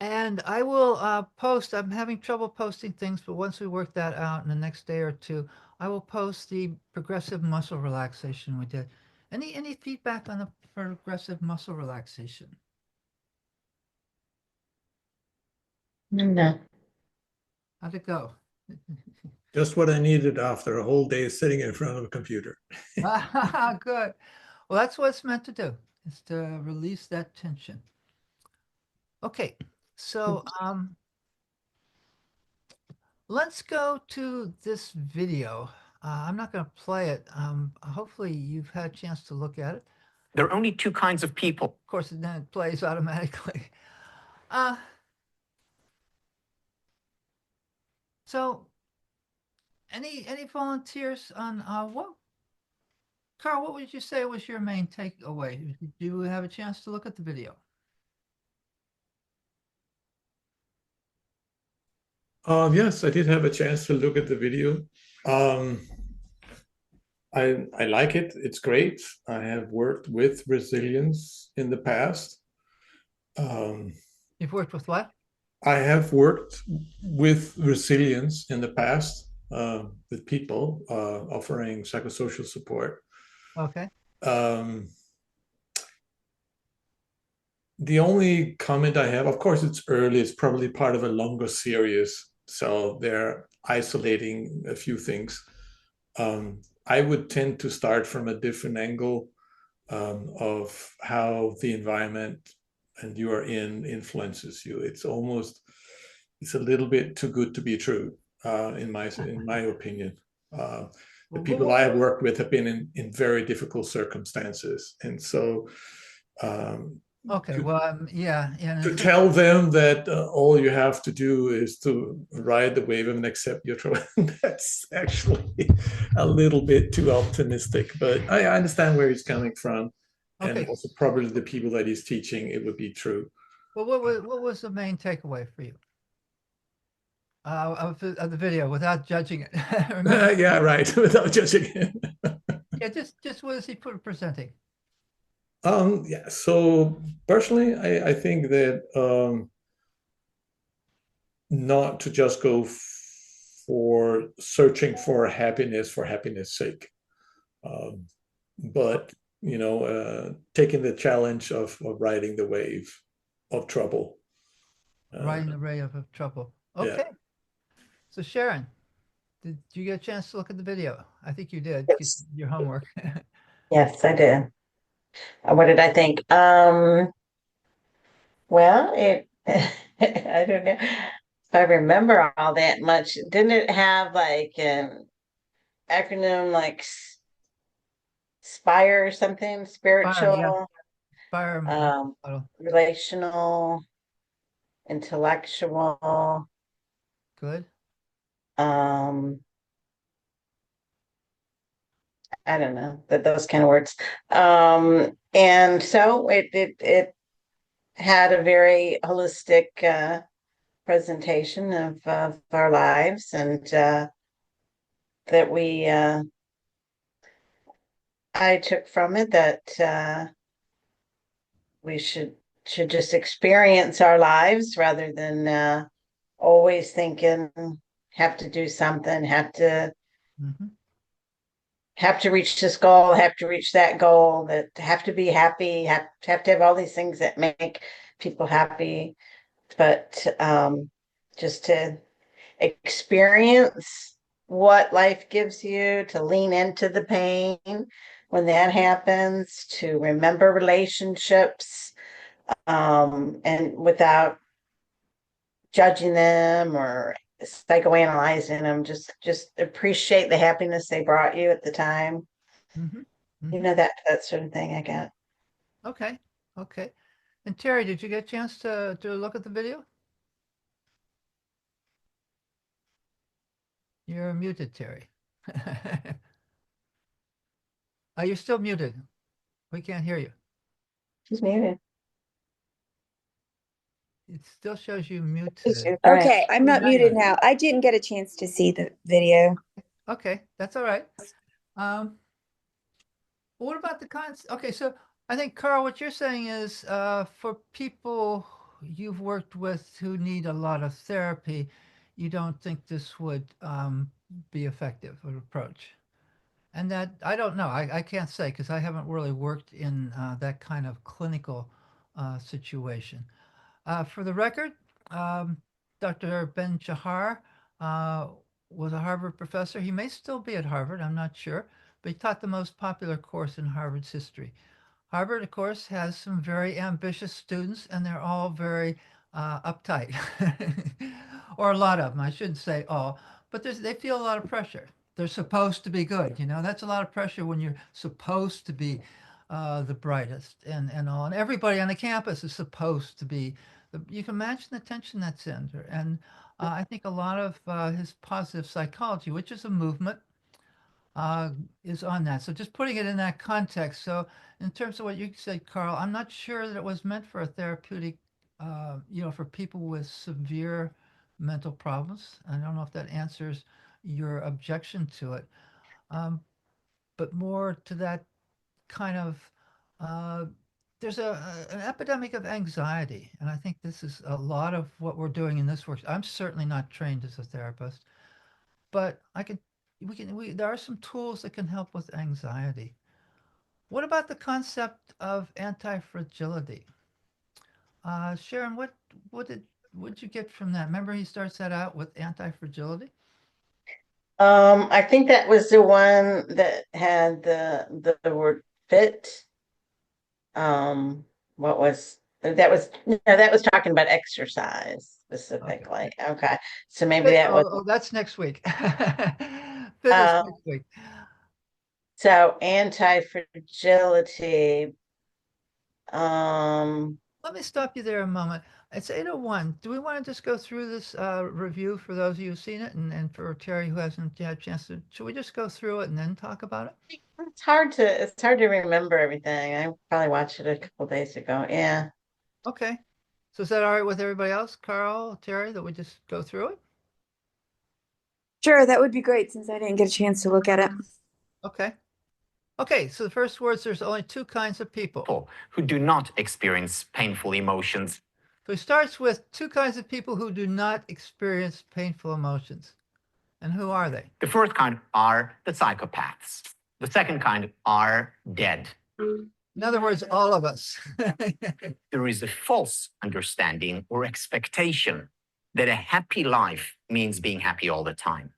And I will post, I'm having trouble posting things, but once we work that out in the next day or two, I will post the progressive muscle relaxation we did. Any feedback on the progressive muscle relaxation? No. How'd it go? Just what I needed after a whole day sitting in front of a computer. Good. Well, that's what it's meant to do, is to release that tension. Okay, so let's go to this video. I'm not going to play it. Hopefully you've had a chance to look at it. There are only two kinds of people. Of course, then it plays automatically. So any volunteers on what? Carl, what would you say was your main takeaway? Did you have a chance to look at the video? Yes, I did have a chance to look at the video. I like it. It's great. I have worked with resilience in the past. You've worked with what? I have worked with resilience in the past with people offering psychosocial support. Okay. The only comment I have, of course, it's early. It's probably part of a longer series, so they're isolating a few things. I would tend to start from a different angle of how the environment and you are in influences you. It's almost it's a little bit too good to be true, in my opinion. The Well, people I have worked with have been in very difficult circumstances, and so okay, to, well, yeah, to tell them that all you have to do is to ride the wave and accept your trouble, that's actually a little bit too optimistic. But I understand where he's coming from, and okay. also probably the people that he's teaching, it would be true. Well, what was the main takeaway for you of the video without judging it? Remember, Yeah, right. Without judging him. yeah, just what is he presenting? Yeah. So personally, I think that not to just go for searching for happiness sake, um, but taking the challenge of riding the wave of trouble. Riding the ray of trouble. Yeah. Okay, so Sharon, did you get a chance to look at the video? I think you did. Yes. Your homework. Yes, I did. What did I think? Well, it I don't know if I remember all that much. Didn't it have like an acronym like SPIRE or something? Fire, yeah, Spiritual, fire um, model. relational, intellectual, Good. um, I don't know, those kind of words. And so it had a very holistic presentation of our lives, and that I took from it that we should just experience our lives rather than always thinking have to do something, Hmm. have to reach this goal, have to reach that goal, that have to be happy, have to have all these things that make people happy, but just to experience what life gives you, to lean into the pain when that happens, to remember relationships, and without judging them or psychoanalyzing them, just appreciate the happiness they brought you at the time. Hmm. You Hmm. know, that sort of thing I got. Okay. Okay. And Terry, did you get a chance to look at the video? You're muted, Terry. You're still muted. We can't hear you. She's muted. It still shows you muted. She's muted. Okay, I'm not Now you muted are. now. I didn't get a chance to see the video. Okay, that's all right. Um, what about the cons? Okay, so I think Carl, what you're saying is, for people you've worked with who need a lot of therapy, you don't think this would be effective an approach. And that I don't know. I can't say because I haven't really worked in that kind of clinical situation. For the record, um, Dr. Ben Shahar uh, was a Harvard professor. He may still be at Harvard, I'm not sure, but he taught the most popular course in Harvard's history. Harvard, of course, has some very ambitious students, and they're all very uptight, or a lot of them. I shouldn't say all, but they feel a lot of pressure. They're supposed to be good, that's a lot of pressure when you're supposed to be the brightest and all. And everybody on the campus is supposed to be. You can imagine the tension that's under. And I think a lot of his positive psychology, which is a movement, uh, is on that. So just putting it in that context. So in terms of what you said, Carl, I'm not sure that it was meant for a therapeutic, for people with severe mental problems. I don't know if that answers your objection to it, um, but more to that kind of. Uh, there's an epidemic of anxiety, and I think this is a lot of what we're doing in this work. I'm certainly not trained as a therapist, but there are some tools that can help with anxiety. What about the concept of anti-fragility? Sharon, what did you get from that? Remember, he starts that out with anti-fragility. I think that was the one that had the word fit. What was that was no, that was talking about exercise. specifically. Okay. So maybe that was That's next week. Fit is uh, next week. so anti-fragility. Um, Let me stop you there a moment. It's 8:01. Do we want to just go through this review for those of you who've seen it, and for Terry who hasn't had a chance to? Should we just go through it and then talk about it? it's hard to remember everything. I probably watched it a couple days ago. Yeah. Okay. So is that all right with everybody else, Carl, Terry, that we just go through it? Sure, that would be great since I didn't get a chance to look at it. Okay. Okay, so the first words, there's only two kinds of people. who do not experience painful emotions. So he starts with two kinds of people who do not experience painful emotions. And who are they? The first kind are the psychopaths. The second kind are dead. In other words, all of us. There is a false understanding or expectation that a happy life means being happy all the time.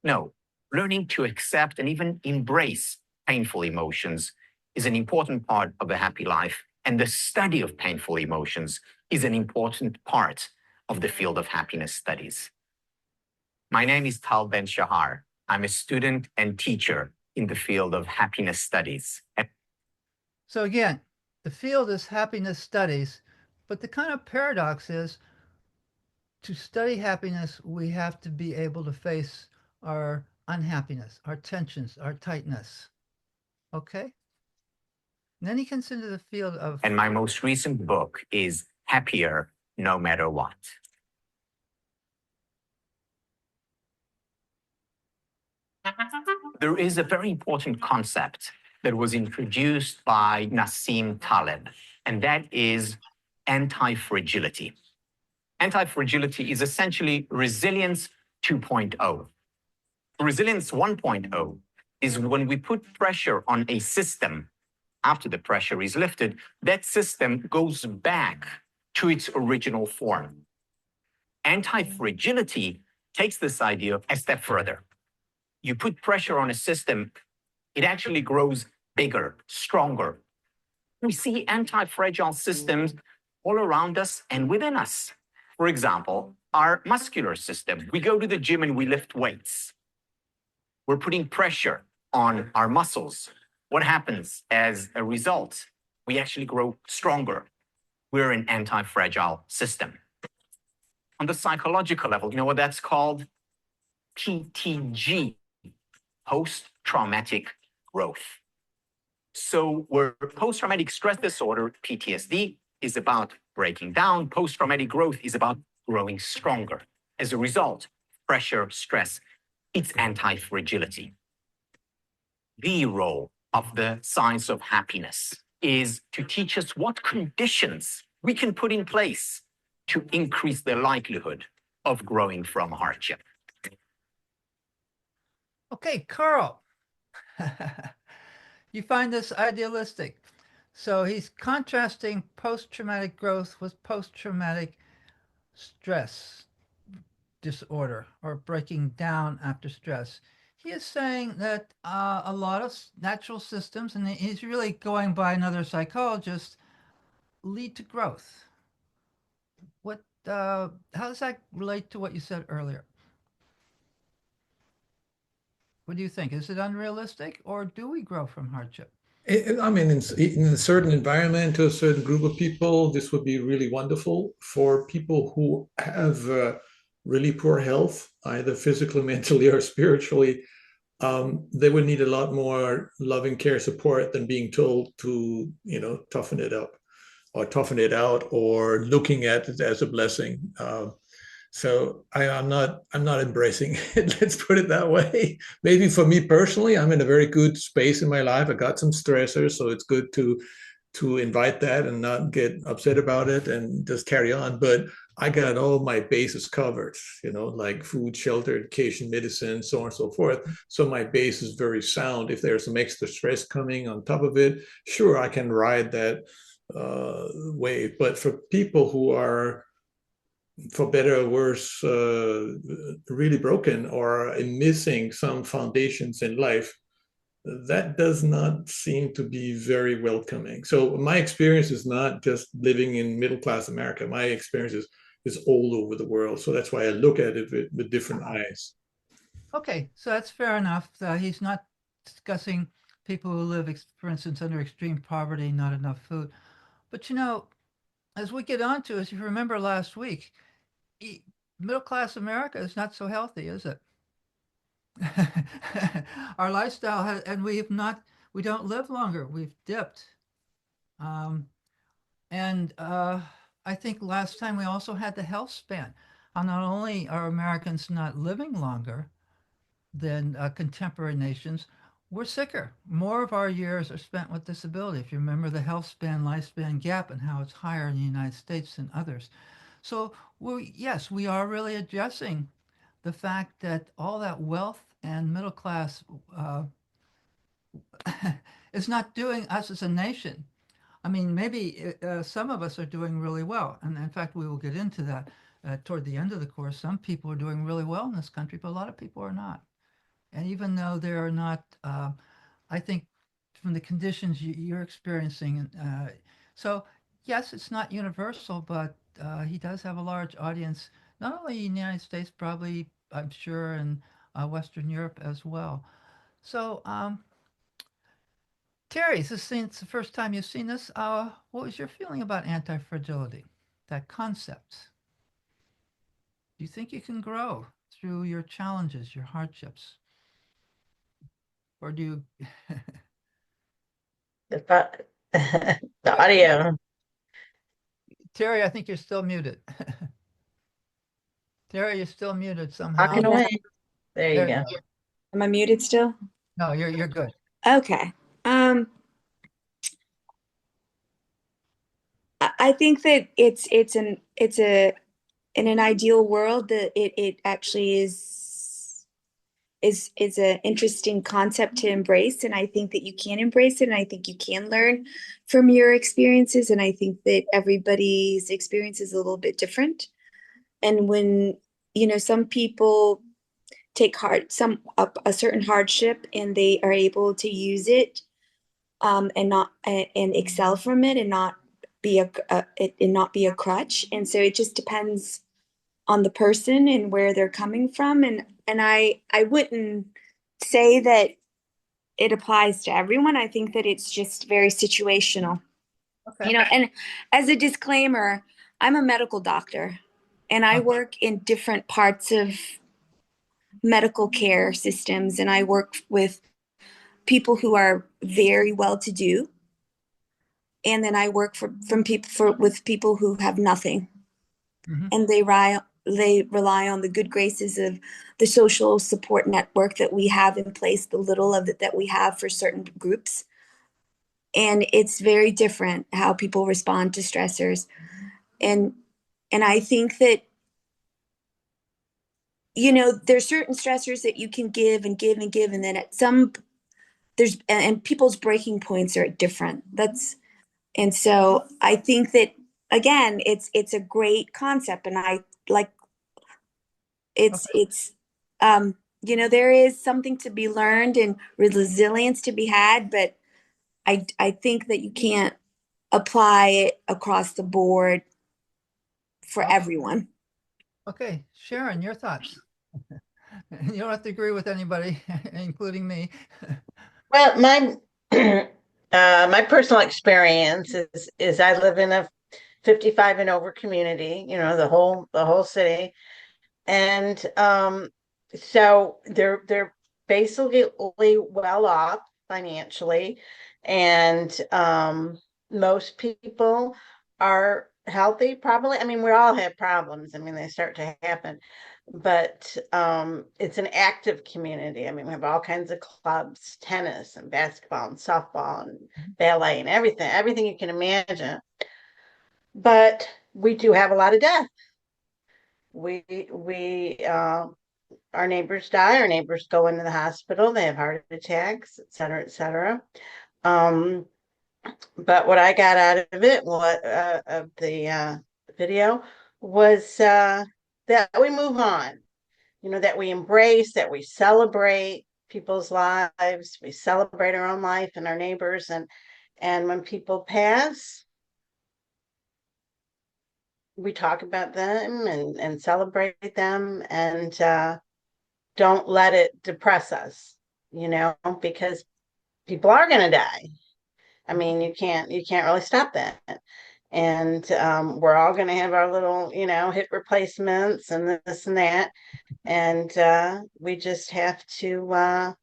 No, learning to accept and even embrace painful emotions is an important part of a happy life, and the study of painful emotions is an important part of the field of happiness studies. My name is Tal Ben Shahar. I'm a student and teacher in the field of happiness studies. So again, the field is happiness studies, but the kind of paradox is to study happiness, we have to be able to face our unhappiness, our tensions, our tightness. Okay? And then he comes into the field of... And my most recent book is Happier No Matter What. There is a very important concept that was introduced by Nassim Taleb, and that is anti-fragility. Anti-fragility is essentially resilience 2.0. Resilience 1.0 is when we put pressure on a system. After the pressure is lifted, that system goes back to its original form. Anti-fragility takes this idea a step further. You put pressure on a system, it actually grows bigger, stronger. We see anti-fragile systems all around us and within us. For example, our muscular system. We go to the gym and we lift weights. We're putting pressure on our muscles. What happens as a result? We actually grow stronger. We're an anti-fragile system. On the psychological level, you know what that's called? PTG, post-traumatic growth. So where post-traumatic stress disorder, PTSD, is about breaking down, post-traumatic growth is about growing stronger. As a result, pressure, stress, it's anti-fragility. The role of the science of happiness is to teach us what conditions we can put in place to increase the likelihood of growing from hardship. Okay, Carl, you find this idealistic. So he's contrasting post-traumatic growth with post-traumatic stress disorder or breaking down after stress. He is saying that a lot of natural systems, and he's really going by another psychologist, lead to growth. How does that relate to what you said earlier? What do you think? Is it unrealistic, or do we grow from hardship? I mean, in a certain environment, to a certain group of people, this would be really wonderful. For people who have really poor health, either physically, mentally, or spiritually, they would need a lot more loving care support than being told to, toughen it up or toughen it out or looking at it as a blessing. So I'm not embracing it. Let's put it that way. Maybe for me personally, I'm in a very good space in my life. I got some stressors, so it's good to invite that and not get upset about it and just carry on. But I got all my bases covered, like food, shelter, education, medicine, so on and so forth. So my base is very sound. If there's some extra stress coming on top of it, sure, I can ride that wave. But for people who are, for better or worse, really broken or missing some foundations in life, that does not seem to be very welcoming. So my experience is not just living in middle-class America. My experience is is all over the world. So that's why I look at it with different eyes. Okay, so that's fair enough. He's not discussing people who live, for instance, under extreme poverty, not enough food. But as we get on to, as you remember last week, middle class America is not so healthy, is it? Our lifestyle has, and we don't live longer. We've dipped. And I think last time we also had the health span. Not only are Americans not living longer than contemporary nations, we're sicker. More of our years are spent with disability. If you remember the health span lifespan gap and how it's higher in the United States than others. So yes, we are really addressing the fact that all that wealth and middle class is not doing us as a nation. I mean, maybe some of us are doing really well. And in fact, we will get into that toward the end of the course. Some people are doing really well in this country, but a lot of people are not. And even though they are not, I think from the conditions you're experiencing, so yes, it's not universal, but he does have a large audience, not only in the United States, probably, I'm sure, in Western Europe as well. So, Terry, since the first time you've seen this, what was your feeling about anti-fragility, that concept? Do you think you can grow through your challenges, your hardships? Or do you? The audio. Terry, I think you're still muted. Terry, you're still muted somehow. Talking away. There you go. Am I muted still? No, you're good. Okay. I think that it's in an ideal world that it actually is an interesting concept to embrace, and I think that you can embrace it, and I think you can learn from your experiences, and I think that everybody's experience is a little bit different. And when some people take a certain hardship and they are able to use it and not and excel from it and not be a crutch. And so it just depends on the person and where they're coming from. And I wouldn't say that it applies to everyone. I think that it's just very situational. Okay. And as a disclaimer, I'm a medical doctor and I work in different parts of medical care systems, and I work with people who are very well to do, and then I work with people who have nothing. Mm-hmm. And they rely on the good graces of the social support network that we have in place, the little of it that we have for certain groups. And it's very different how people respond to stressors. And I think that there's certain stressors that you can give and give and give, and then at some and people's breaking points are different. And so I think that again, it's a great concept, and I like it's there is something to be learned and resilience to be had, but I think that you can't apply it across the board for everyone. Okay, Sharon, your thoughts. You don't have to agree with anybody, including me. Well, my my personal experience is I live in a 55 and over community, the whole city. And so they're basically well off financially, and most people are healthy, probably. I mean, we all have problems. I mean, they start to happen, but it's an active community. I mean, we have all kinds of clubs, tennis and basketball and softball and ballet and everything you can imagine. But we do have a lot of death. We our neighbors die, our neighbors go into the hospital, they have heart attacks, et cetera, et cetera. But what I got out of it, of the video, was that we move on, that we embrace, that we celebrate people's lives, we celebrate our own life and our neighbors, and when people pass, we talk about them and celebrate them, and don't let it depress us, because people are going to die. I mean, you can't really stop that. And we're all going to have our little, hip replacements and this and that. And we just have to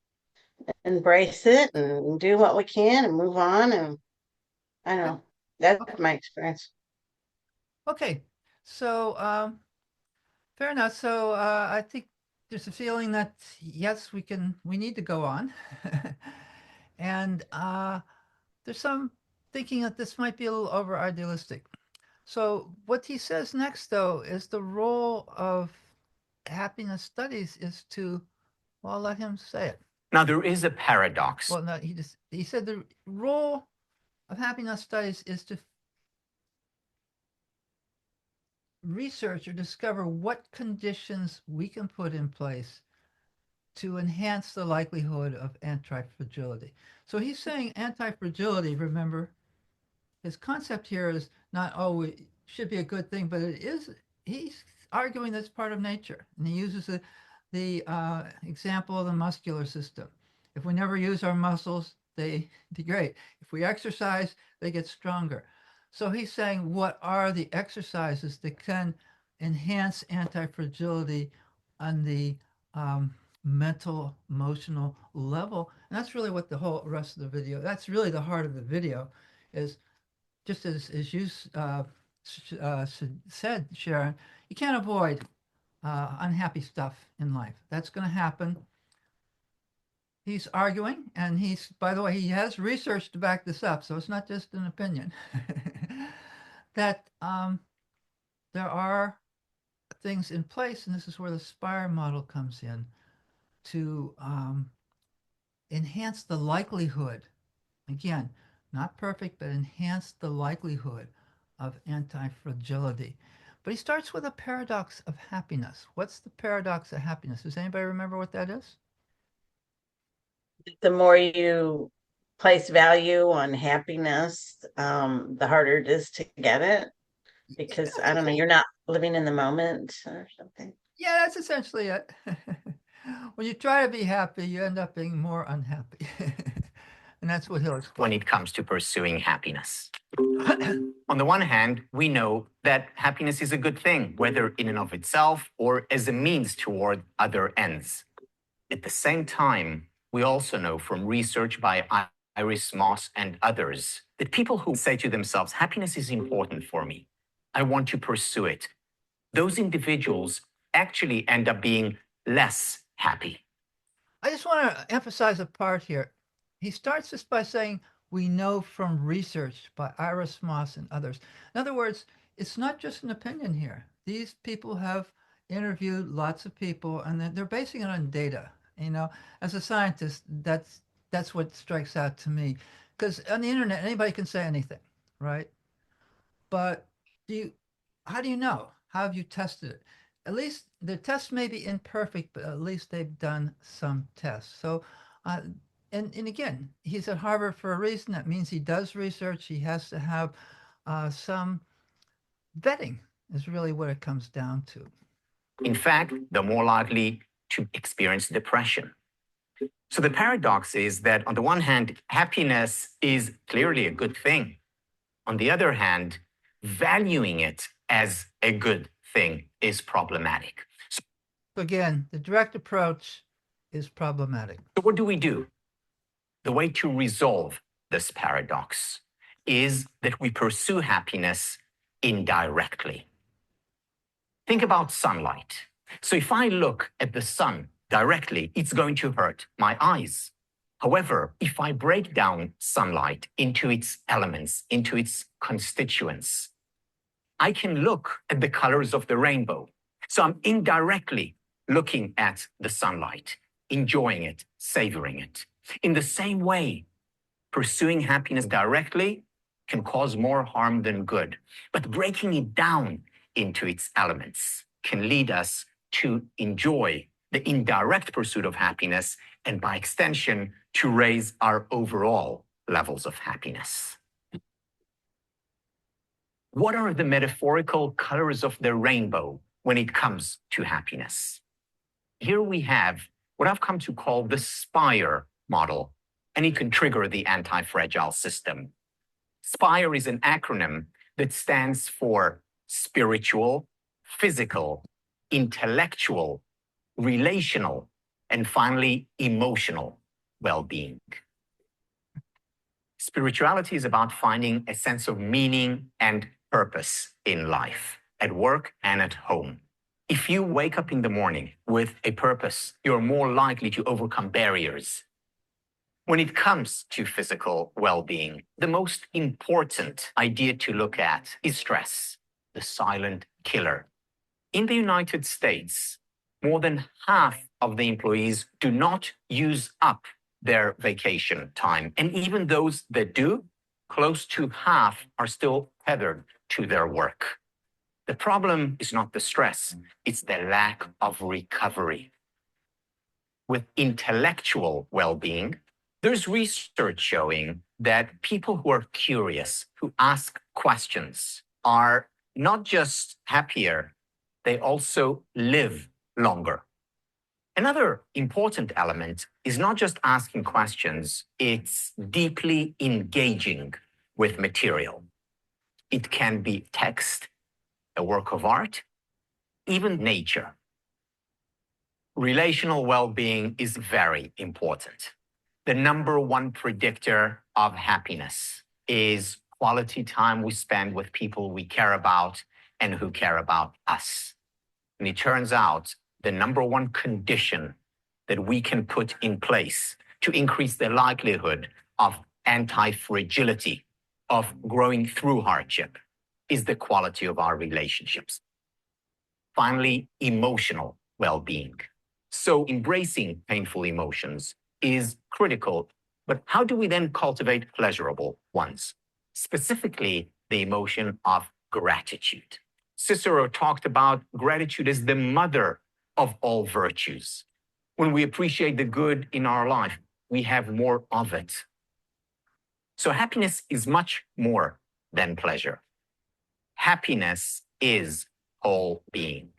embrace it and do what we can and move on. And I don't know, that's my experience. Okay, so fair enough. So I think there's a feeling that yes, we need to go on, and there's some thinking that this might be a little over idealistic. So what he says next, though, is the role of happiness studies is to, well, I'll let him say it. Now, there is a paradox. Well, no, he said the role of happiness studies is to research or discover what conditions we can put in place to enhance the likelihood of anti-fragility. So he's saying anti-fragility, remember, his concept here is not, oh, it should be a good thing, but it is, he's arguing that's part of nature. And he uses the example of the muscular system. If we never use our muscles, they degrade. If we exercise, they get stronger. So he's saying, what are the exercises that can enhance anti-fragility on the mental, emotional level? And that's really what the whole rest of the video, that's really the heart of the video, is just as you said, Sharon, you can't avoid unhappy stuff in life. That's going to happen. He's arguing, and by the way, he has research to back this up, so it's not just an opinion, that there are things in place, and this is where the SPIRE model comes in, to enhance the likelihood, again, not perfect, but enhance the likelihood of anti-fragility. But he starts with a paradox of happiness. What's the paradox of happiness? Does anybody remember what that is? The more you place value on happiness, the harder it is to get it, because I don't know, you're not living in the moment or something. Yeah, that's essentially it. When you try to be happy, you end up being more unhappy. And that's what he'll explain. When it comes to pursuing happiness. On the one hand, we know that happiness is a good thing, whether in and of itself or as a means toward other ends. At the same time, we also know from research by Iris Moss and others that people who say to themselves, happiness is important for me, I want to pursue it, those individuals actually end up being less happy. I just want to emphasize a part here. He starts this by saying, we know from research by Iris Moss and others. In other words, it's not just an opinion here. These people have interviewed lots of people, and they're basing it on data. As a scientist, that's what strikes out to me. Because on the internet, anybody can say anything, right? But how do you know? How have you tested it? At least the tests may be imperfect, but at least they've done some tests. So, and again, he's at Harvard for a reason. That means he does research. He has to have some vetting is really what it comes down to. In fact, they're more likely to experience depression. So the paradox is that on the one hand, happiness is clearly a good thing. On the other hand, valuing it as a good thing is problematic. So again, the direct approach is problematic. So what do we do? The way to resolve this paradox is that we pursue happiness indirectly. Think about sunlight. So if I look at the sun directly, it's going to hurt my eyes. However, if I break down sunlight into its elements, into its constituents, I can look at the colors of the rainbow. So I'm indirectly looking at the sunlight, enjoying it, savoring it. In the same way, pursuing happiness directly can cause more harm than good, but breaking it down into its elements can lead us to enjoy the indirect pursuit of happiness and, by extension, to raise our overall levels of happiness. What are the metaphorical colors of the rainbow when it comes to happiness? Here we have what I've come to call the SPIRE model, and it can trigger the anti-fragile system. SPIRE is an acronym that stands for spiritual, physical, intellectual, relational, and finally, emotional well-being. Spirituality is about finding a sense of meaning and purpose in life, at work and at home. If you wake up in the morning with a purpose, you're more likely to overcome barriers. When it comes to physical well-being, the most important idea to look at is stress, the silent killer. In the United States, more than half of the employees do not use up their vacation time. And even those that do, close to half are still tethered to their work. The problem is not the stress, it's the lack of recovery. With intellectual well-being, there's research showing that people who are curious, who ask questions, are not just happier, they also live longer. Another important element is not just asking questions, it's deeply engaging with material. It can be text, a work of art, even nature. Relational well-being is very important. The number one predictor of happiness is quality time we spend with people we care about and who care about us. And it turns out the number one condition that we can put in place to increase the likelihood of anti-fragility, of growing through hardship, is the quality of our relationships. Finally, emotional well-being. So embracing painful emotions is critical, but how do we then cultivate pleasurable ones? Specifically, the emotion of gratitude. Cicero talked about gratitude as the mother of all virtues. When we appreciate the good in our life, we have more of it. So happiness is much more than pleasure. Happiness is whole being.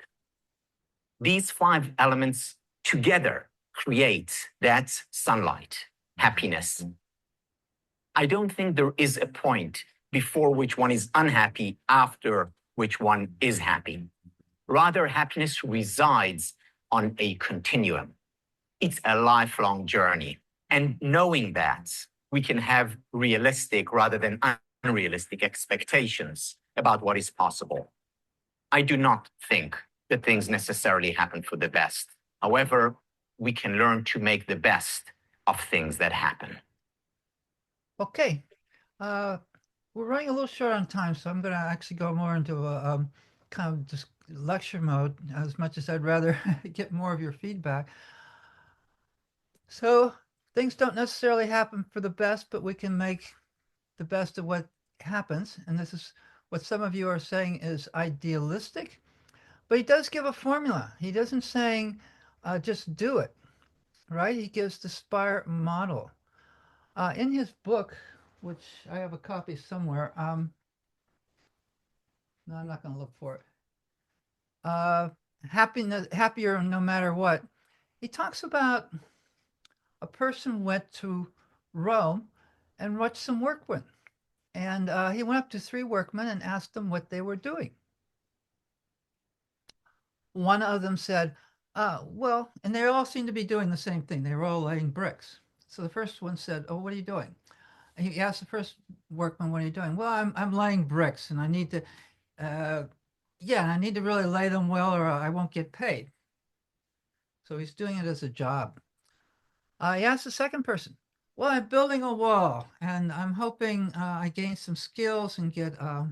These 5 elements together create that sunlight, happiness. I don't think there is a point before which one is unhappy, after which one is happy. Rather, happiness resides on a continuum. It's a lifelong journey. And knowing that, we can have realistic rather than unrealistic expectations about what is possible. I do not think that things necessarily happen for the best. However, we can learn to make the best of things that happen. Okay. We're running a little short on time, so I'm going to actually go more into a kind of just lecture mode, as much as I'd rather get more of your feedback. So things don't necessarily happen for the best, but we can make the best of what happens. And this is what some of you are saying is idealistic, but he does give a formula. He doesn't saying just do it, right? He gives the SPIRE model. In his book, which I have a copy somewhere, no, I'm not going to look for it. Happiness, happier no matter what. He talks about a person went to Rome and watched some workmen. And he went up to 3 workmen and asked them what they were doing. One of them said, well, and they all seemed to be doing the same thing. They were all laying bricks. So the first one said, oh, what are you doing? And he asked the first workman, what are you doing? Well, I'm laying bricks and I need to, I need to really lay them well or I won't get paid. So he's doing it as a job. He asked the second person, well, I'm building a wall and I'm hoping I gain some skills and get a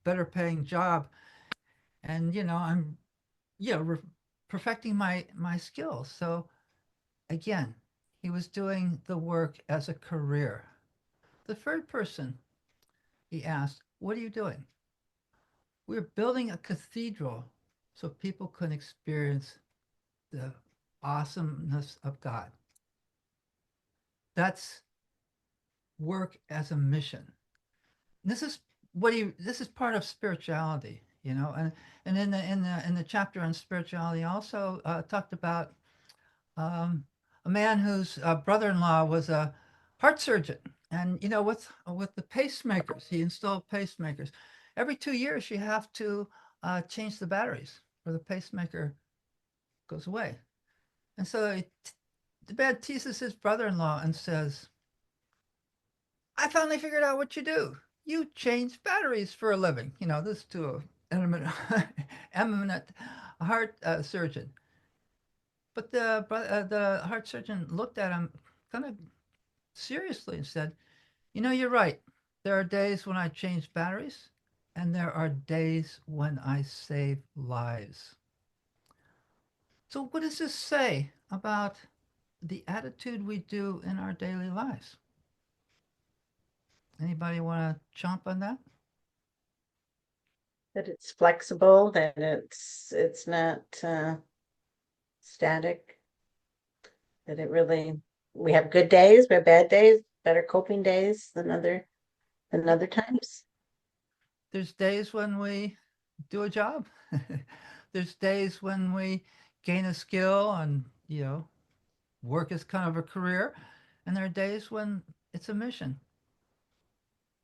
better paying job. And, I'm, perfecting my skills. So again, he was doing the work as a career. The third person, he asked, what are you doing? We're building a cathedral so people can experience the awesomeness of God. That's work as a mission. This is this is part of spirituality, and in the chapter on spirituality also talked about a man whose brother-in-law was a heart surgeon. And with the pacemakers, he installed pacemakers. Every 2 years, you have to change the batteries, or the pacemaker goes away. And so the man teases his brother-in-law and says, "I finally figured out what you do. You change batteries for a living." This to an eminent heart surgeon. But the heart surgeon looked at him kind of seriously and said, "You're right. There are days when I change batteries, and there are days when I save lives." So what does this say about the attitude we do in our daily lives? Anybody want to chomp on that? That it's flexible, that it's not static, that it really, we have good days, we have bad days, better coping days than other times. There's days when we do a job. There's days when we gain a skill and, work is kind of a career. And there are days when it's a mission.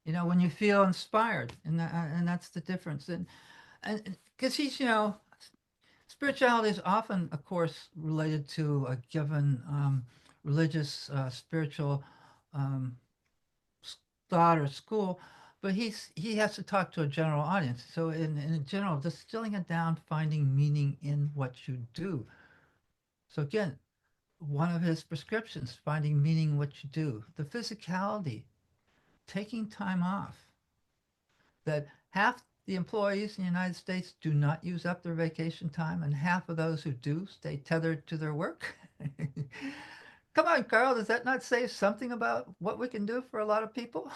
When you feel inspired, and that's the difference. And because spirituality is often, of course, related to a given religious, spiritual um, thought or school, but he has to talk to a general audience. So in general, distilling it down, finding meaning in what you do. So again, one of his prescriptions, finding meaning in what you do. The physicality, taking time off. That half the employees in the United States do not use up their vacation time, and half of those who do stay tethered to their work. Come on, Carl, does that not say something about what we can do for a lot of people?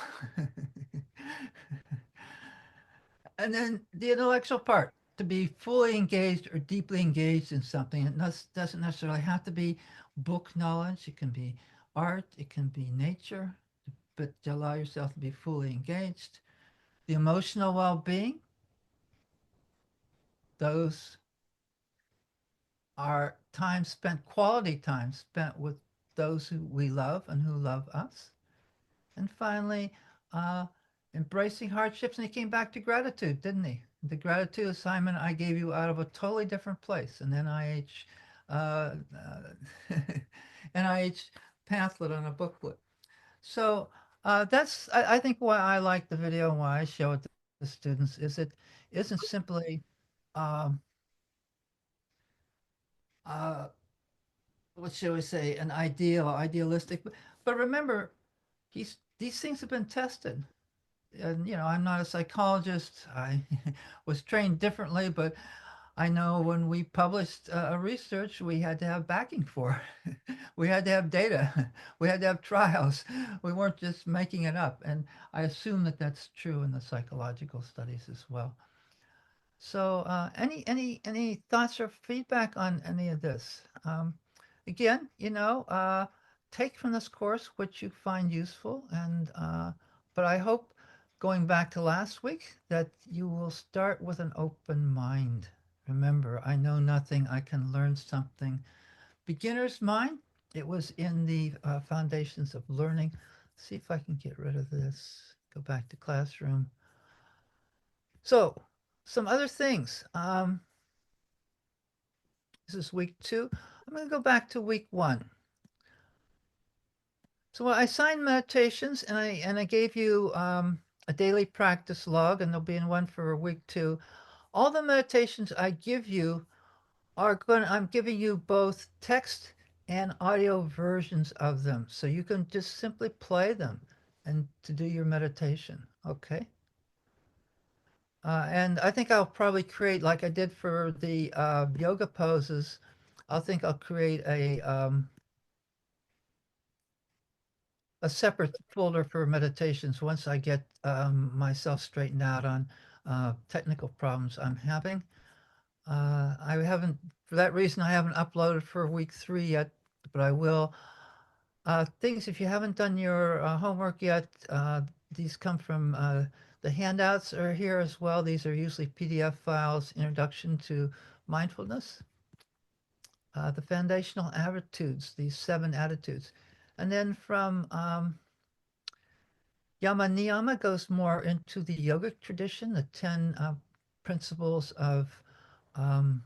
And then the intellectual part, to be fully engaged or deeply engaged in something. It doesn't necessarily have to be book knowledge. It can be art. It can be nature, but to allow yourself to be fully engaged. The emotional well-being, those are quality time spent with those who we love and who love us. And finally, uh, embracing hardships. And he came back to gratitude, didn't he? The gratitude assignment I gave you out of a totally different place, an NIH, NIH pamphlet on a booklet. So that's, I think, why I like the video and why I show it to the students is it isn't simply um, uh, what shall we say, an idealistic. But remember, these things have been tested. And I'm not a psychologist. I was trained differently, but I know when we published a research, we had to have backing for it. We had to have data. We had to have trials. We weren't just making it up. And I assume that that's true in the psychological studies as well. So, any thoughts or feedback on any of this? Again, take from this course what you find useful, and but I hope, going back to last week, that you will start with an open mind. Remember, I know nothing. I can learn something. Beginner's mind. It was in the foundations of learning. See if I can get rid of this. Go back to classroom. So, some other things. This is week 2. I'm going to go back to week 1. So I assigned meditations, and I gave you a daily practice log, and there'll be one for week 2. All the meditations I give you I'm giving you both text and audio versions of them, so you can just simply play them and to do your meditation. Okay. And I think I'll probably create, like I did for the yoga poses, I'll create a separate folder for meditations once I get myself straightened out on technical problems I'm having. I haven't, for that reason, I haven't uploaded for week 3 yet, but I will. Things, if you haven't done your homework yet, these come from The handouts are here as well. These are usually PDF files, Introduction to Mindfulness. The foundational attitudes, these 7 attitudes. And then from Yama Niyama goes more into the yogic tradition, the 10 principles of um,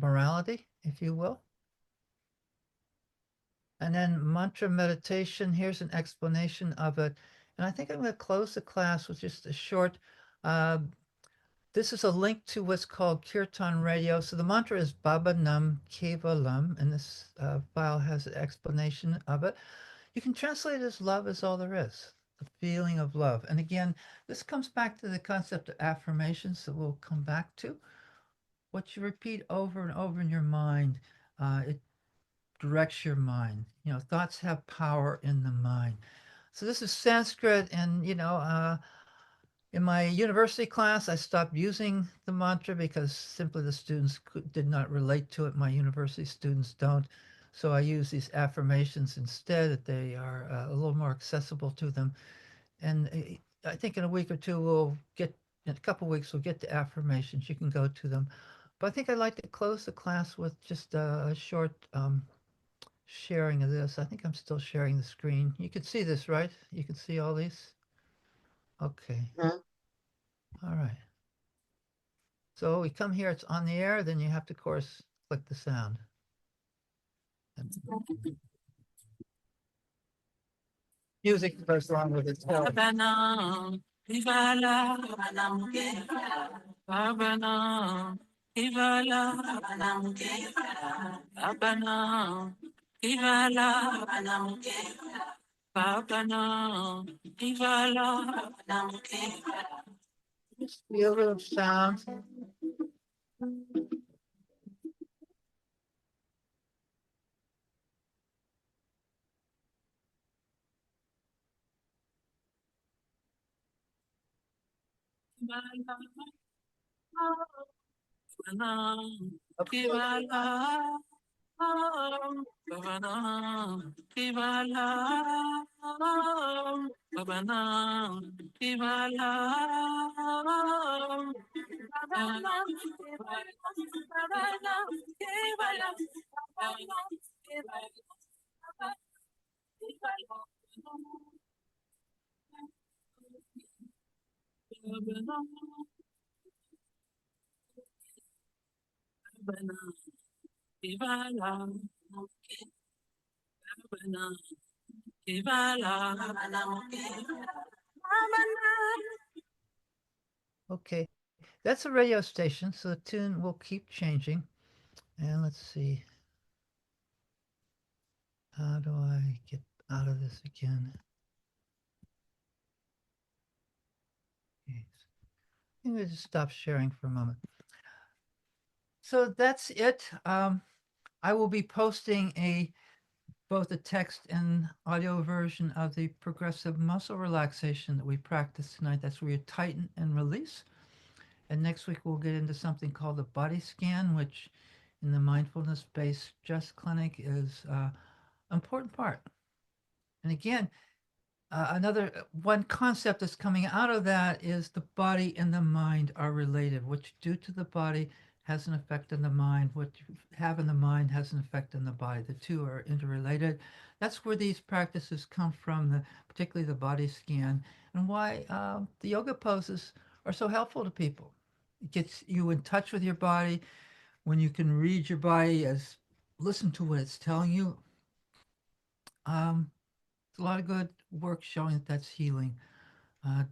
morality, if you will. And then mantra meditation, here's an explanation of it. And I think I'm going to close the class with just a short, this is a link to what's called Kirtan Radio. So the mantra is Baba Nam Kevalam, and this file has an explanation of it. You can translate it as love is all there is, the feeling of love. And again, this comes back to the concept of affirmations that we'll come back to. What you repeat over and over in your mind, it directs your mind. You know, thoughts have power in the mind. So this is Sanskrit, and in my university class, I stopped using the mantra because simply the students did not relate to it. My university students don't. So I use these affirmations instead, that they are a little more accessible to them. And I think in a week or two, in a couple of weeks, we'll get to affirmations. You can go to them. But I think I'd like to close the class with just a short sharing of this. I think I'm still sharing the screen. You can see this, right? You can see all these? Okay. Mhm. All right. So we come here, it's on the air, then you have to, of course, click the sound. Music goes along with it. Just feel the sound. Okay, that's a radio station, so the tune will keep changing. And let's see. How do I get out of this again? Okay. I'm going to just stop sharing for a moment. So that's it. I will be posting both a text and audio version of the progressive muscle relaxation that we practiced tonight. That's where you tighten and release. And next week we'll get into something called the body scan, which in the mindfulness-based stress clinic is an important part. And again, another one concept that's coming out of that is the body and the mind are related. What you do to the body has an effect on the mind. What you have in the mind has an effect on the body. The two are interrelated. That's where these practices come from, particularly the body scan, and why the yoga poses are so helpful to people. It gets you in touch with your body. When you can read your body, listen to what it's telling you. It's a lot of good work showing that that's healing.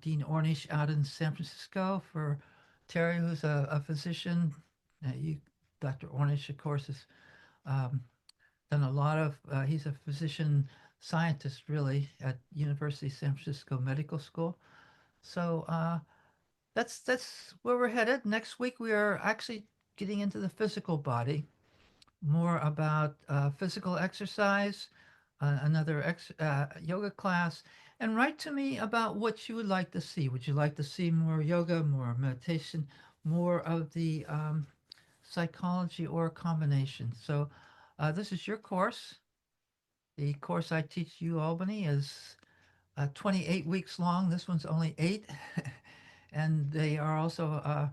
Dean Ornish out in San Francisco for Terry, who's a physician. Dr. Ornish, of course, has done a lot of, he's a physician scientist, really, at University of San Francisco Medical School. So that's where we're headed. Next week, we are actually getting into the physical body, more about physical exercise, another yoga class, and write to me about what you would like to see. Would you like to see more yoga, more meditation, more of the psychology, or a combination? So this is your course. The course I teach UAlbany is 28 weeks long. This one's only 8. And they are also,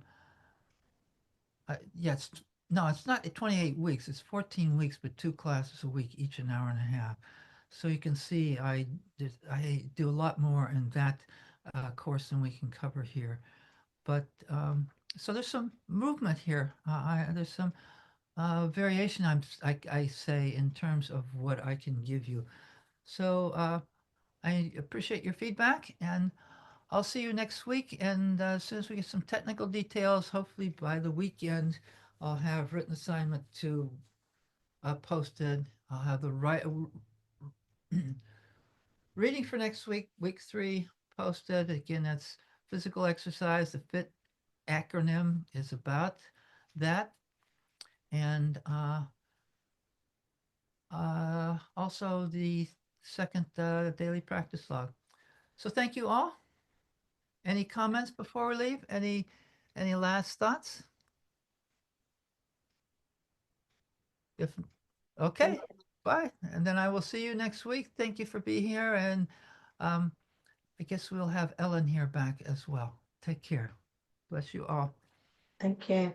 yes, no, it's not 28 weeks, it's 14 weeks, but 2 classes a week, each an hour and a half. So you can see I do a lot more in that course than we can cover here. But so there's some movement here. There's some variation, I say, in terms of what I can give you. So I appreciate your feedback, and I'll see you next week. And as soon as we get some technical details, hopefully by the weekend, I'll have written assignment to posted. I'll have the right reading for next week, week 3, posted. Again, that's physical exercise. The FIT acronym is about that. And also the second daily practice log. So thank you all. Any comments before we leave? Any last thoughts? If okay, bye. And then I will see you next week. Thank you for being here. And I guess we'll have Ellen here back as well. Take care. Bless you all. Thank you.